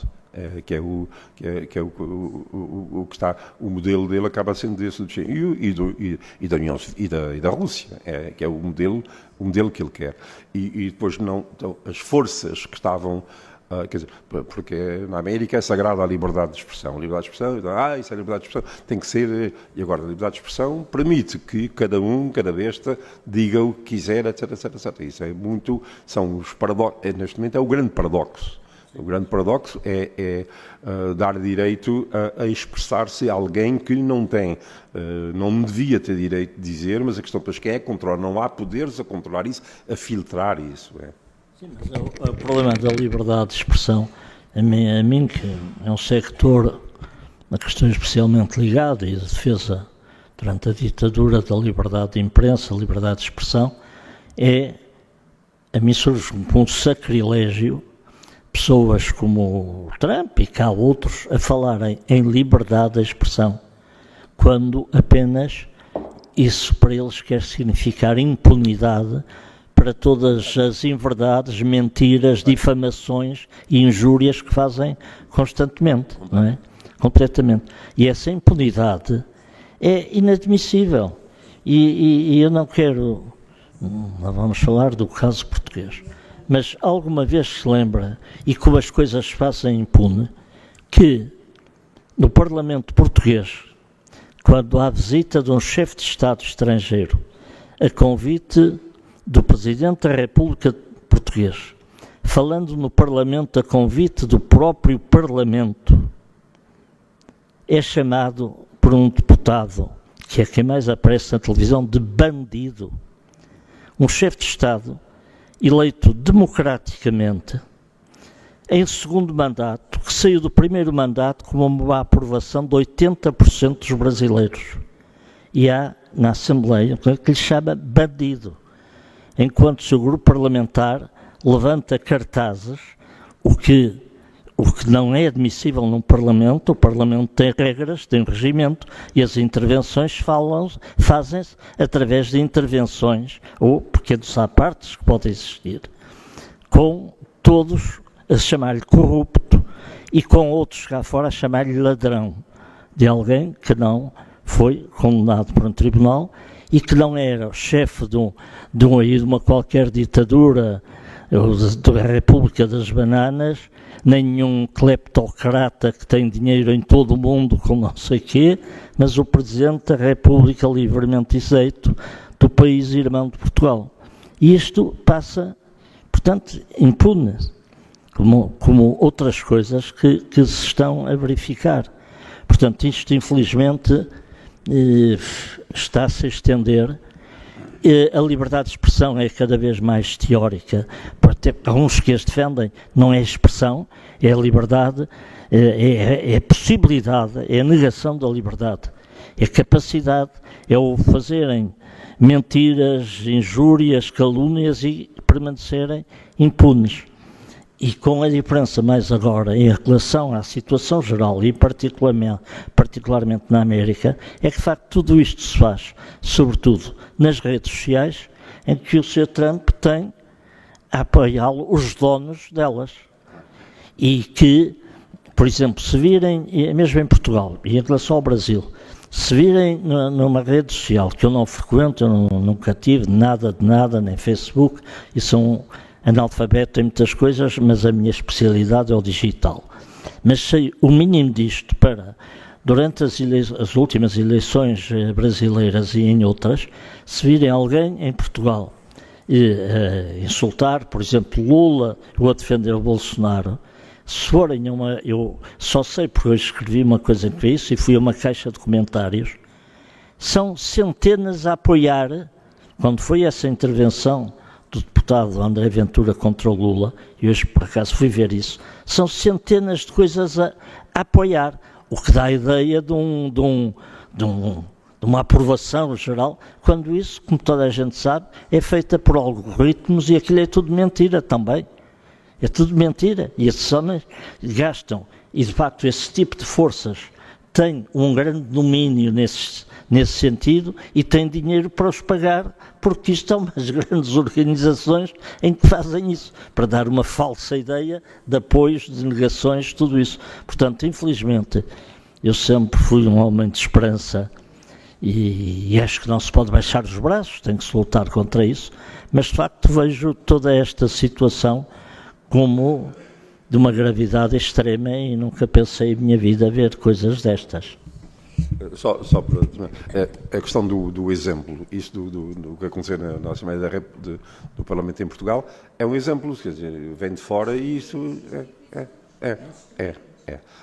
Que é o que está, o modelo dele acaba sendo desse do China e da União e da Rússia, que é o modelo que ele quer. E depois não, então, as forças que estavam, quer dizer, porque na América é sagrada a liberdade de expressão. A liberdade de expressão, isso é a liberdade de expressão, tem que ser, e agora a liberdade de expressão permite que cada besta diga o que quiser, etc, etc, etc. Isso é muito, são os paradoxos, neste momento é o grande paradoxo. O grande paradoxo é dar direito a expressar-se a alguém que não tem, não devia ter direito de dizer, mas a questão depois que é controlar, não há poderes a controlar isso, a filtrar isso. Sim, mas o problema da liberdade de expressão, a mim que é um sector, uma questão especialmente ligada e de defesa durante a ditadura da liberdade de imprensa, liberdade de expressão, a mim surge um sacrilégio pessoas como o Trump e cá outros a falarem em liberdade de expressão, quando apenas isso para eles quer significar impunidade para todas as inverdades, mentiras, difamações e injúrias que fazem constantemente, não é? Completamente. E essa impunidade é inadmissível. E eu não quero, não vamos falar do caso português, mas alguma vez se lembra, e como as coisas se fazem impune, que no Parlamento português, quando há visita de um chefe de Estado estrangeiro, a convite do Presidente da República Portuguesa, falando no Parlamento a convite do próprio Parlamento, é chamado por um deputado, que é quem mais aparece na televisão, de bandido. Um chefe de Estado eleito democraticamente, em segundo mandato, que saiu do primeiro mandato com uma aprovação de 80% dos brasileiros. E há na Assembleia que lhe chama bandido, enquanto o seu grupo parlamentar levanta cartazes, o que não é admissível num Parlamento. O Parlamento tem regras, tem regimento, e as intervenções fazem-se através de intervenções, ou pequenos apartes que podem existir, com todos a chamar-lhe corrupto e com outros cá fora a chamar-lhe ladrão, de alguém que não foi condenado por um tribunal e que não era o chefe de uma qualquer ditadura, da República das Bananas, nenhum cleptocrata que tem dinheiro em todo o mundo com não sei quê, mas o Presidente da República livremente eleito do país irmão de Portugal. E isto passa, portanto, impune, como outras coisas que se estão a verificar. Portanto, isto infelizmente está-se a estender. A liberdade de expressão é cada vez mais teórica, até alguns que as defendem, não é expressão, é a liberdade, é a possibilidade, é a negação da liberdade, é a capacidade, é o fazerem mentiras, injúrias, calúnias e permanecerem impunes. E com a diferença mais agora em relação à situação geral e particularmente na América, é que de facto tudo isto se faz, sobretudo nas redes sociais, em que o Sr. Trump tem a apoiá-lo os donos delas. E que, por exemplo, se virem, mesmo em Portugal e em relação ao Brasil, se virem numa rede social que eu não frequento, eu nunca tive nada de nada, nem Facebook, e sou analfabeto em muitas coisas, mas a minha especialidade é o digital. Mas sei o mínimo disto para, durante as últimas eleições brasileiras e em outras, se virem alguém em Portugal insultar, por exemplo, Lula ou a defender o Bolsonaro, se forem eu só sei porque hoje escrevi uma coisa que é isso e fui a uma caixa de comentários, são centenas a apoiar, quando foi essa intervenção do deputado André Ventura contra o Lula, e hoje por acaso fui ver isso, são centenas de coisas a apoiar, o que dá a ideia de uma aprovação geral, quando isso, como toda a gente sabe, é feita por algoritmos e aquilo é tudo mentira também. É tudo mentira. E esses homens gastam, e de facto esse tipo de forças tem um grande domínio nesse sentido e tem dinheiro para os pagar, porque isto são umas grandes organizações em que fazem isso, para dar uma falsa ideia de apoios, de negações, tudo isso. Portanto, infelizmente, eu sempre fui um homem de esperança e acho que não se pode baixar os braços, tem que se lutar contra isso, mas de facto vejo toda esta situação como de uma gravidade extrema e nunca pensei em minha vida ver coisas destas. Só para a questão do exemplo, isso do que aconteceu na Assembleia do Parlamento em Portugal, é um exemplo, quer dizer, vem de fora e isso é.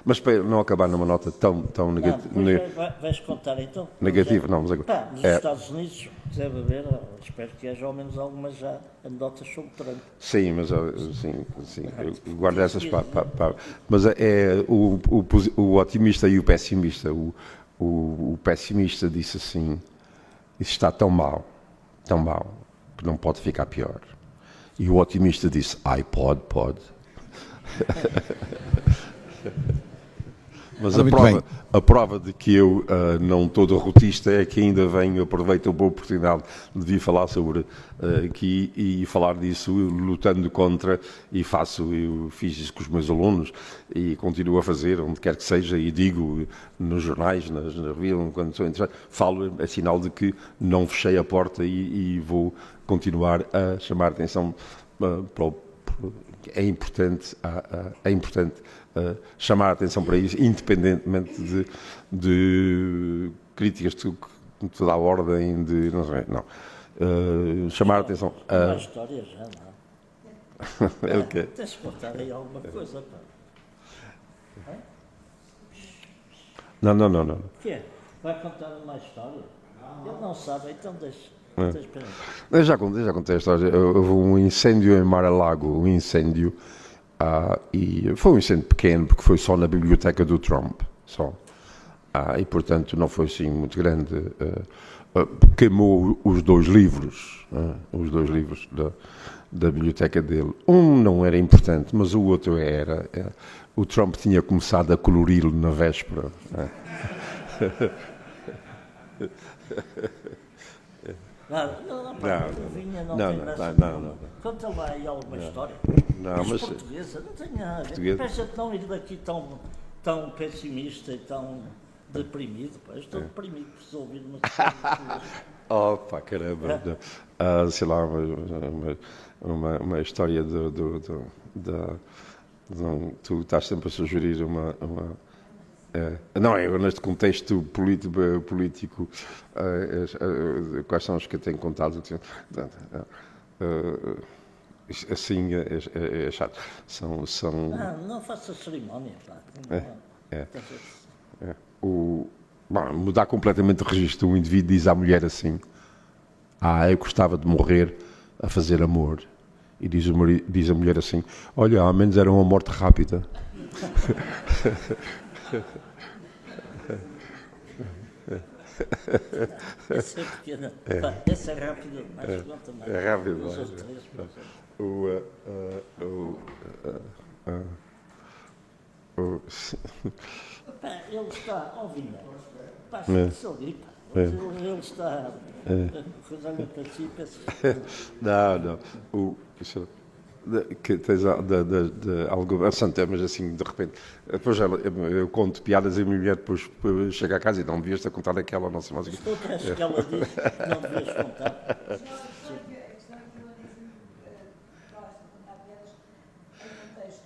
Mas para não acabar numa nota tão negativa. Vais contar então? Negativa, não, mas agora. Nos Estados Unidos, deve haver, espero que haja ao menos algumas já anedotas sobre Trump. Sim, mas sim, eu guardo essas para. Mas é o otimista e o pessimista. O pessimista disse assim: isso está tão mal, que não pode ficar pior. E o otimista disse: ai, pode. Mas a prova de que eu não estou derrotista é que ainda aproveito a boa oportunidade de vir falar sobre aqui e falar disso, lutando contra, eu fiz isso com os meus alunos e continuo a fazer, onde quer que seja, e digo nos jornais, nas revistas, quando sou interessado, falo, é sinal de que não fechei a porta e vou continuar a chamar a atenção para é importante chamar a atenção para isso, independentemente de críticas de toda a ordem, chamar a atenção. Uma história já, não? É o quê? Tens de contar aí alguma coisa, pá. Não. O quê? Vai contar uma história? Ele não sabe, então deixa. Eu já contei a história. Houve um incêndio em Mar-a-Lago, e foi um incêndio pequeno, porque foi só na biblioteca do Trump, só. E, portanto, não foi assim muito grande. Queimou os dois livros da biblioteca dele. Um não era importante, mas o outro era. O Trump tinha começado a colori-lo na véspera. Não. Conta lá aí alguma história. Não, mas portuguesa, não tem nada a ver. Parece-te não ir daqui tão pessimista e tão deprimido. Pá. Eu estou deprimido por se ouvir uma história. Opa, caramba. Sei lá, uma história tu estás sempre a sugerir Não, eu neste contexto político, quais são os que eu tenho contado? Assim é chato. Não faça cerimónia, pá. Mudar completamente o registro. Um indivíduo diz à mulher assim: eu gostava de morrer a fazer amor. E diz a mulher assim: olha, ao menos era uma morte rápida. Essa é pequena. Essa é rápida, mas conta mais. É rápido. Os outros três, pá. Pá, ele está ouvindo. Pá, se ali, pá. Ele está. Coisa para si, pensa. Não. Que tens algo Santa, mas assim, de repente. Depois eu conto piadas e a minha mulher depois chega a casa e não devias ter contado aquela, não sei mais o que. Outras que ela disse que não devias contar.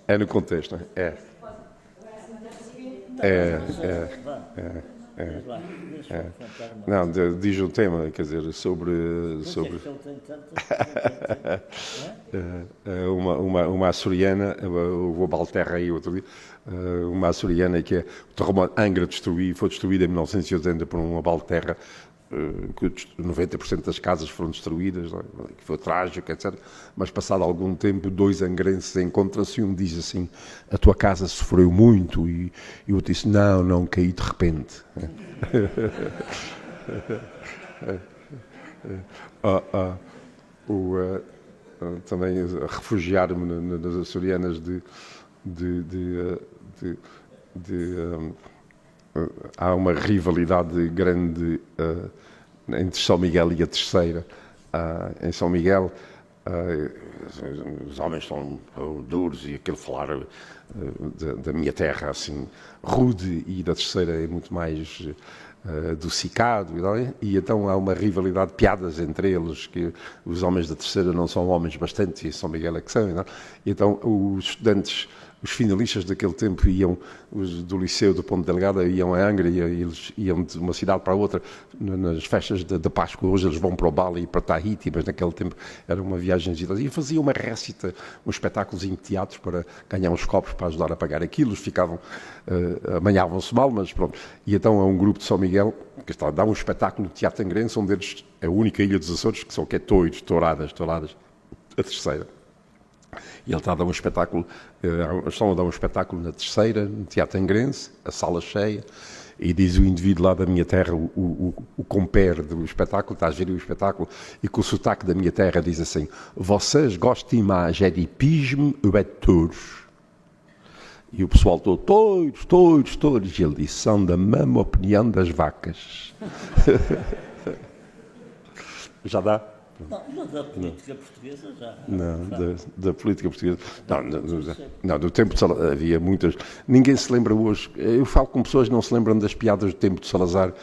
É no contexto, não é? Não, diz um tema, quer dizer, sobre uma açoriana, eu vou a Balterra aí outro dia, uma açoriana que é o terremoto Angra foi destruída em 1980 por uma Balterra, que 90% das casas foram destruídas, que foi trágico, etc. Mas passado algum tempo, 2 angrenses encontram-se e um diz assim: a tua casa sofreu muito, e o outro disse: não, caí de repente. Também refugiar-me nas açorianas há uma rivalidade grande entre São Miguel e a Terceira. Em São Miguel, os homens são duros e aquele falar da minha terra assim rude, e da Terceira é muito mais adocicado, e então há uma rivalidade, piadas entre eles, que os homens da Terceira não são homens bastante, e São Miguel é que são, não? E então os estudantes, os finalistas daquele tempo iam, do Liceu do Ponte Delgado, iam a Angra, e eles iam de uma cidade para a outra nas festas de Páscoa. Hoje eles vão para o Bali e para Tahiti, mas naquele tempo era uma viagem e faziam uma récita, um espetáculozinho de teatro para ganhar uns copos para ajudar a pagar aquilo. Ficavam, amanhavam-se mal, mas pronto. E então há um grupo de São Miguel que está a dar um espetáculo de teatro angrense, onde eles, é a única ilha dos Açores que são touradas, a Terceira. E ele está a dar um espetáculo, estão a dar um espetáculo na Terceira, no Teatro Angrense, a sala cheia, e diz o indivíduo lá da minha terra, o compère do espetáculo, está a gerir o espetáculo, e com o sotaque da minha terra diz assim: vocês gostam mais é de hipismo ou é de touros? E o pessoal todo, todos, e ele disse: são da mesma opinião das vacas. Já dá? Não, da política portuguesa já. Não, da política portuguesa. Não, do tempo de Salazar havia muitas. Ninguém se lembra hoje. Eu falo com pessoas que não se lembram das piadas do tempo de Salazar,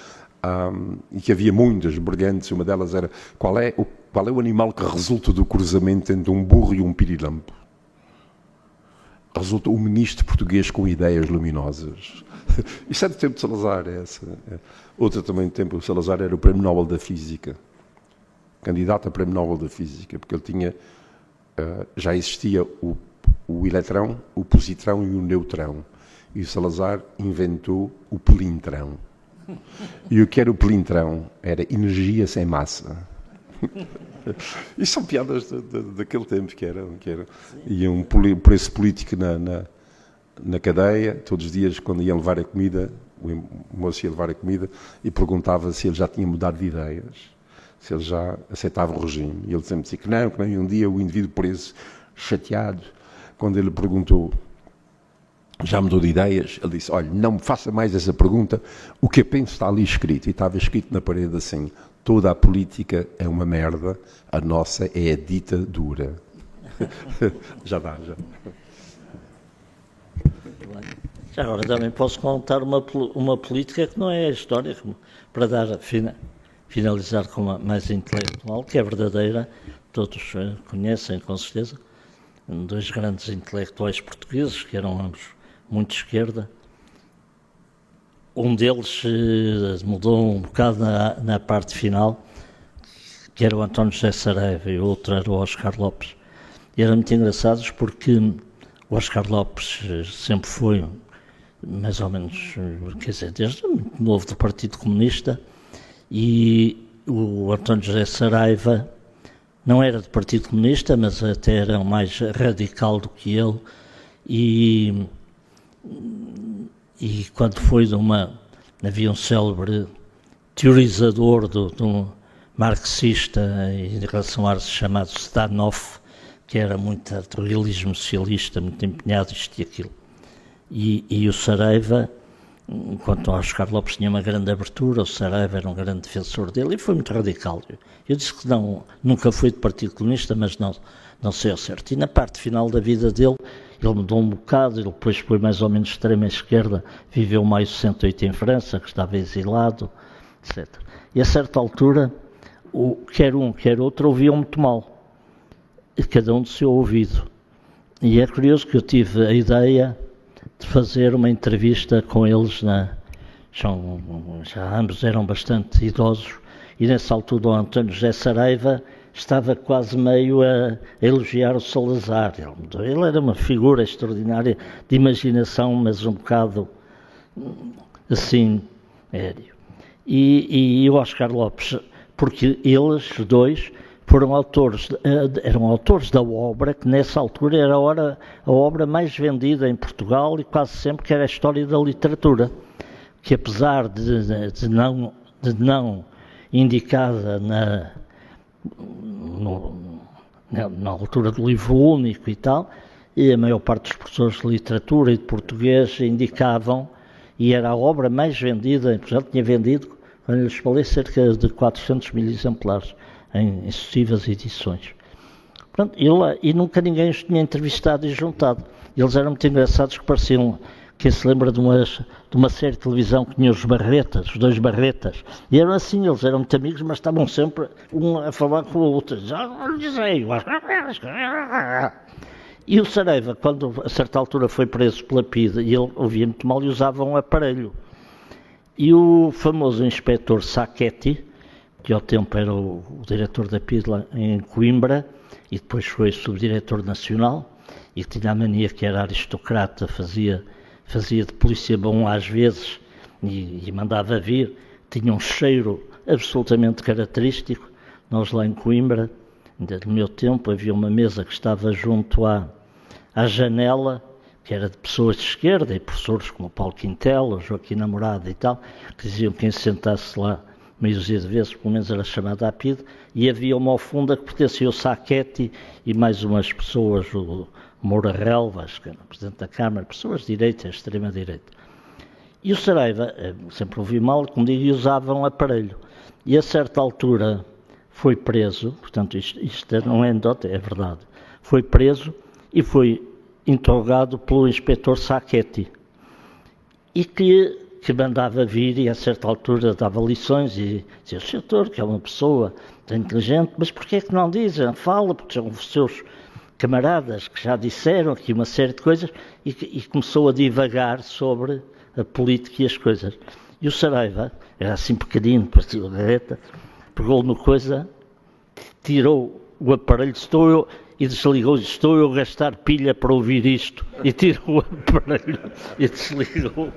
e que havia muitas brilhantes. Uma delas era: qual é o animal que resulta do cruzamento entre um burro e um pirilampo? Resulta um ministro português com ideias luminosas. Isso é do tempo de Salazar. Outra também do tempo de Salazar era o Prémio Nobel da Física. Candidato a Prémio Nobel da Física, porque ele tinha, já existia o eletrão, o positrão e o neutrão. E o Salazar inventou o pelintrão. E o que era o pelintrão? Era energia sem massa. E são piadas daquele tempo que era. E um preço político na cadeia, todos os dias, quando iam levar a comida, o moço ia levar a comida e perguntava se ele já tinha mudado de ideias, se ele já aceitava o regime. E ele sempre dizia que não. E um dia o indivíduo preso, chateado, quando ele perguntou: já mudou de ideias? Ele disse: olha, não me faça mais essa pergunta, o que eu penso está ali escrito. E estava escrito na parede assim: toda a política é uma merda, a nossa é a ditadura. Já dá, já. Já agora também posso contar uma política que não é a história, para dar finalizar com uma mais intelectual, que é verdadeira, todos conhecem com certeza, 2 grandes intelectuais portugueses, que eram ambos muito de esquerda, um deles mudou um bocado na parte final, que era o António José Saraiva e o outro era o Oscar Lopes. E eram muito engraçados porque o Oscar Lopes sempre foi, mais ou menos, quer dizer, desde muito novo do Partido Comunista, e o António José Saraiva não era do Partido Comunista, mas até era mais radical do que ele, e quando foi havia um célebre teorizador do marxista em relação a chamados Zdanov, que era muito do realismo socialista, muito empenhado isto e aquilo. E o Saraiva, enquanto o Oscar Lopes tinha uma grande abertura, o Saraiva era um grande defensor dele e foi muito radical. Eu disse que nunca foi do Partido Comunista, mas não sei ao certo. E na parte final da vida dele, ele mudou um bocado, ele depois foi mais ou menos extrema esquerda, viveu maio de 68 em França, que estava exilado, etc. E a certa altura, quer um, quer outro ouviam muito mal, e cada um do seu ouvido. E é curioso que eu tive a ideia de fazer uma entrevista com eles, já ambos eram bastante idosos, e nessa altura o António José Saraiva estava quase meio a elogiar o Salazar. Ele era uma figura extraordinária de imaginação, mas um bocado assim, aéreo. E o Oscar Lopes, porque eles dois eram autores da obra que nessa altura era a obra mais vendida em Portugal e quase sempre que era a história da literatura, que apesar de não indicada na altura do livro único e tal, e a maior parte dos professores de literatura e de português indicavam, e era a obra mais vendida em Portugal, tinha vendido, quando eu lhes falei, cerca de 400 mil exemplares em sucessivas edições. Pronto, e nunca ninguém os tinha entrevistado e juntado. Eles eram muito engraçados, que pareciam, quem se lembra de uma série de televisão que tinha os dois Barretas, e eram assim, eles eram muito amigos, mas estavam sempre um a falar com o outro. E o Saraiva, quando a certa altura foi preso pela PIDE, e ele ouvia muito mal e usava um aparelho. E o famoso inspetor Sacchetti, que ao tempo era o diretor da PIDE lá em Coimbra, e depois foi subdiretor nacional, e que tinha a mania que era aristocrata, fazia de polícia bom às vezes, e mandava vir, tinha um cheiro absolutamente característico. Nós lá em Coimbra, ainda no meu tempo, havia uma mesa que estava junto à janela, que era de pessoas de esquerda, e professores como Paulo Quintela, Joaquim Namorado e tal, que diziam que quem se sentasse lá meia dúzia de vezes, pelo menos era chamada à PIDE, e havia uma alfunda que pertencia ao Sacchetti e mais umas pessoas, o Moura Relvas, que era o Presidente da Câmara, pessoas de direita, extrema-direita. E o Saraiva, sempre ouvi mal, como digo, usava um aparelho. E a certa altura foi preso, portanto isto não é anedota, é verdade, foi preso e foi interrogado pelo inspetor Sacchetti, e que mandava vir e a certa altura dava lições e dizia: o senhor doutor, que é uma pessoa tão inteligente, mas porquê é que não dizem? Fala, porque são os seus camaradas que já disseram aqui uma série de coisas, e começou a divagar sobre a política e as coisas. E o Saraiva, era assim pequenino, parecia uma garreta, pegou no coisa, tirou o aparelho, e desligou, estou eu a gastar pilha para ouvir isto, e tirou o aparelho e desligou.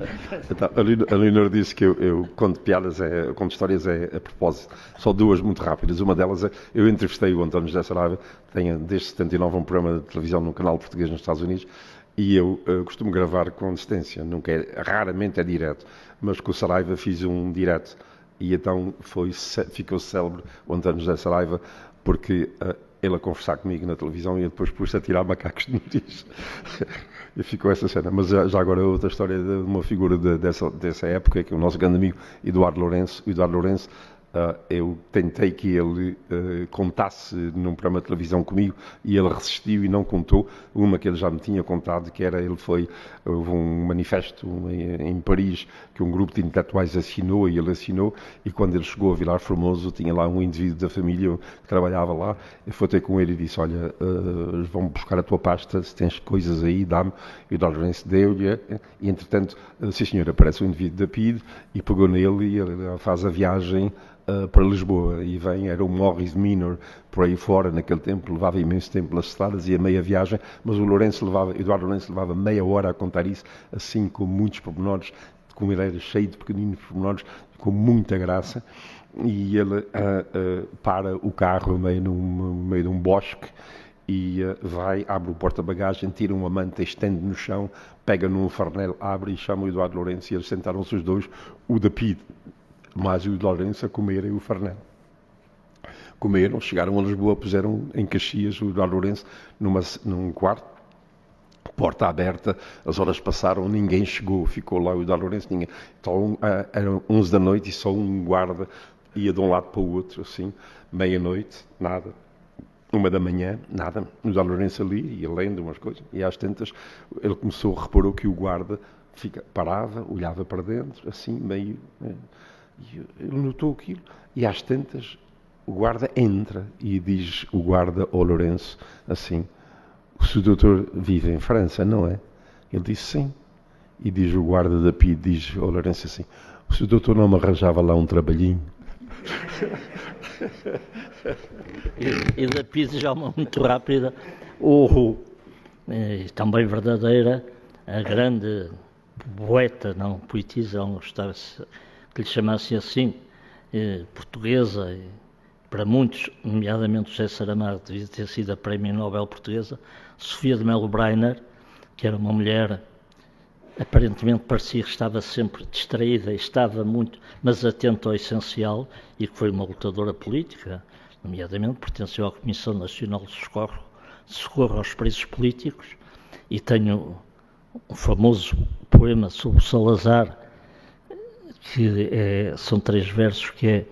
Então, a Leonor disse que eu conto piadas, conto histórias a propósito. Só duas muito rápidas. Uma delas é, eu entrevistei o António José Saraiva, tem desde 79 um programa de televisão num canal português nos Estados Unidos, e eu costumo gravar com distância, raramente é direto, mas com o Saraiva fiz um direto, e então ficou célebre o António José Saraiva, porque ele a conversar comigo na televisão e eu depois pus-se a tirar macacos de nariz. E ficou essa cena. Mas já agora outra história de uma figura dessa época, que é o nosso grande amigo Eduardo Lourenço. O Eduardo Lourenço Eu tentei que ele contasse num programa de televisão comigo e ele resistiu e não contou uma que ele já me tinha contado, que era, houve um manifesto em Paris que um grupo de intelectuais assinou e ele assinou, e quando ele chegou a Vilar Formoso tinha lá um indivíduo da família que trabalhava lá, eu fui ter com ele e disse, olha, vão buscar a tua pasta, se tens coisas aí, dá-me, e o Dr. Lourenço deu-lhe, e entretanto, sim senhor, aparece um indivíduo da PIDE e pegou nele e ele faz a viagem para Lisboa e era um Morris Minor por aí fora, naquele tempo levava imenso tempo pelas estradas e a meia viagem, mas o Eduardo Lourenço levava meia hora a contar isso, assim com muitos pormenores, como ele era cheio de pequeninos pormenores, com muita graça, e ele para o carro no meio de um bosque e abre o porta-bagagem, tira uma manta, estende no chão, pega num farnel, abre e chama o Eduardo Lourenço e eles sentaram-se os dois, o da PIDE mais o Lourenço a comerem o farnel. Comeram, chegaram a Lisboa, puseram em Caxias o Eduardo Lourenço num quarto, porta aberta, as horas passaram, ninguém chegou, ficou lá o Eduardo Lourenço, ninguém. Então, eram 11 da noite e só um guarda ia de um lado para o outro, assim, meia-noite, nada. 1 da manhã, nada. O Eduardo Lourenço ali, ia lendo umas coisas, e às tantas, ele reparou que o guarda parava, olhava para dentro, assim, meio... Ele notou aquilo e às tantas o guarda entra e diz o guarda ao Lourenço assim, o seu doutor vive em França, não é? Ele disse sim. E diz o guarda da PIDE, diz ao Lourenço assim, o seu doutor não me arranjava lá um trabalhinho? E da PIDE já uma muito rápida, também verdadeira, a grande poeta, não poetisa, não gostava que lhe chamassem assim, portuguesa, e para muitos, nomeadamente José Saramago, devia ter sido a Prémio Nobel portuguesa, Sofia de Melo Brainer, que era uma mulher, aparentemente parecia que estava sempre distraída e estava muito, mas atenta ao essencial, e que foi uma lutadora política, nomeadamente pertenceu à Comissão Nacional de Socorro aos Presos Políticos, e tenho um famoso poema sobre o Salazar, que são 3 versos, que é: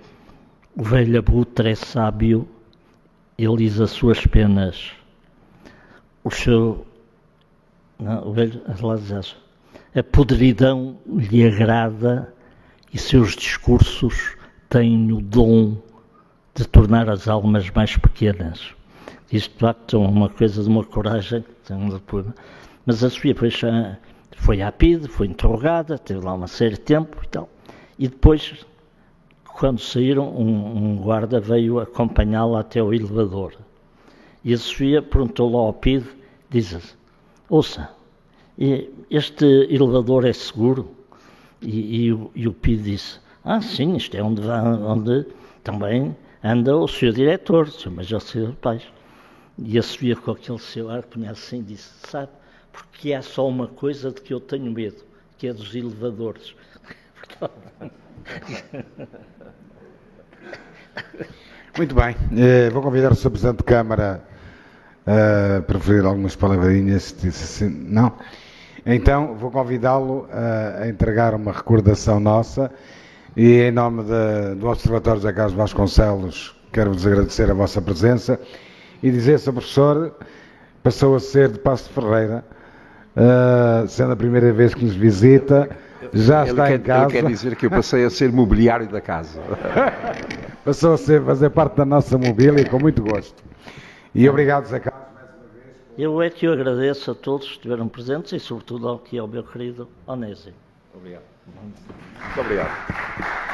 o velho abutre é sábio, ele diz as suas penas, a podridão lhe agrada e seus discursos têm o dom de tornar as almas mais pequenas. Isto, de facto, é uma coisa de uma coragem, mas a Sofia depois foi à PIDE, foi interrogada, teve lá uma série de tempo e tal. E depois, quando saíram, um guarda veio acompanhá-la até o elevador. E a Sofia perguntou lá ao PIDE, diz-lhe, ouça, este elevador é seguro? E o PIDE disse, sim, isto é onde também anda o Sr. Diretor, o Sr. Major Cícero Pais. E a Sofia, com aquele seu ar, punha assim, disse, sabe, porque há só uma coisa de que eu tenho medo, que é dos elevadores. Muito bem, vou convidar o Sr. Presidente de Câmara a preferir algumas palavrinhas, disse assim, não? Então vou convidá-lo a entregar uma recordação nossa e em nome do Observatório José Carlos Vasconcelos quero-vos agradecer a vossa presença e dizer, Sr. Professor, passou a ser de Paço de Ferreira, sendo a primeira vez que nos visita. Já está em casa. Ele quer dizer que eu passei a ser mobiliário da casa. Passou a fazer parte da nossa mobília com muito gosto. E obrigado, Zé Carlos, mais uma vez. Eu é que eu agradeço a todos que estiveram presentes e, sobretudo, ao meu querido Onésimo. Obrigado. Muito obrigado.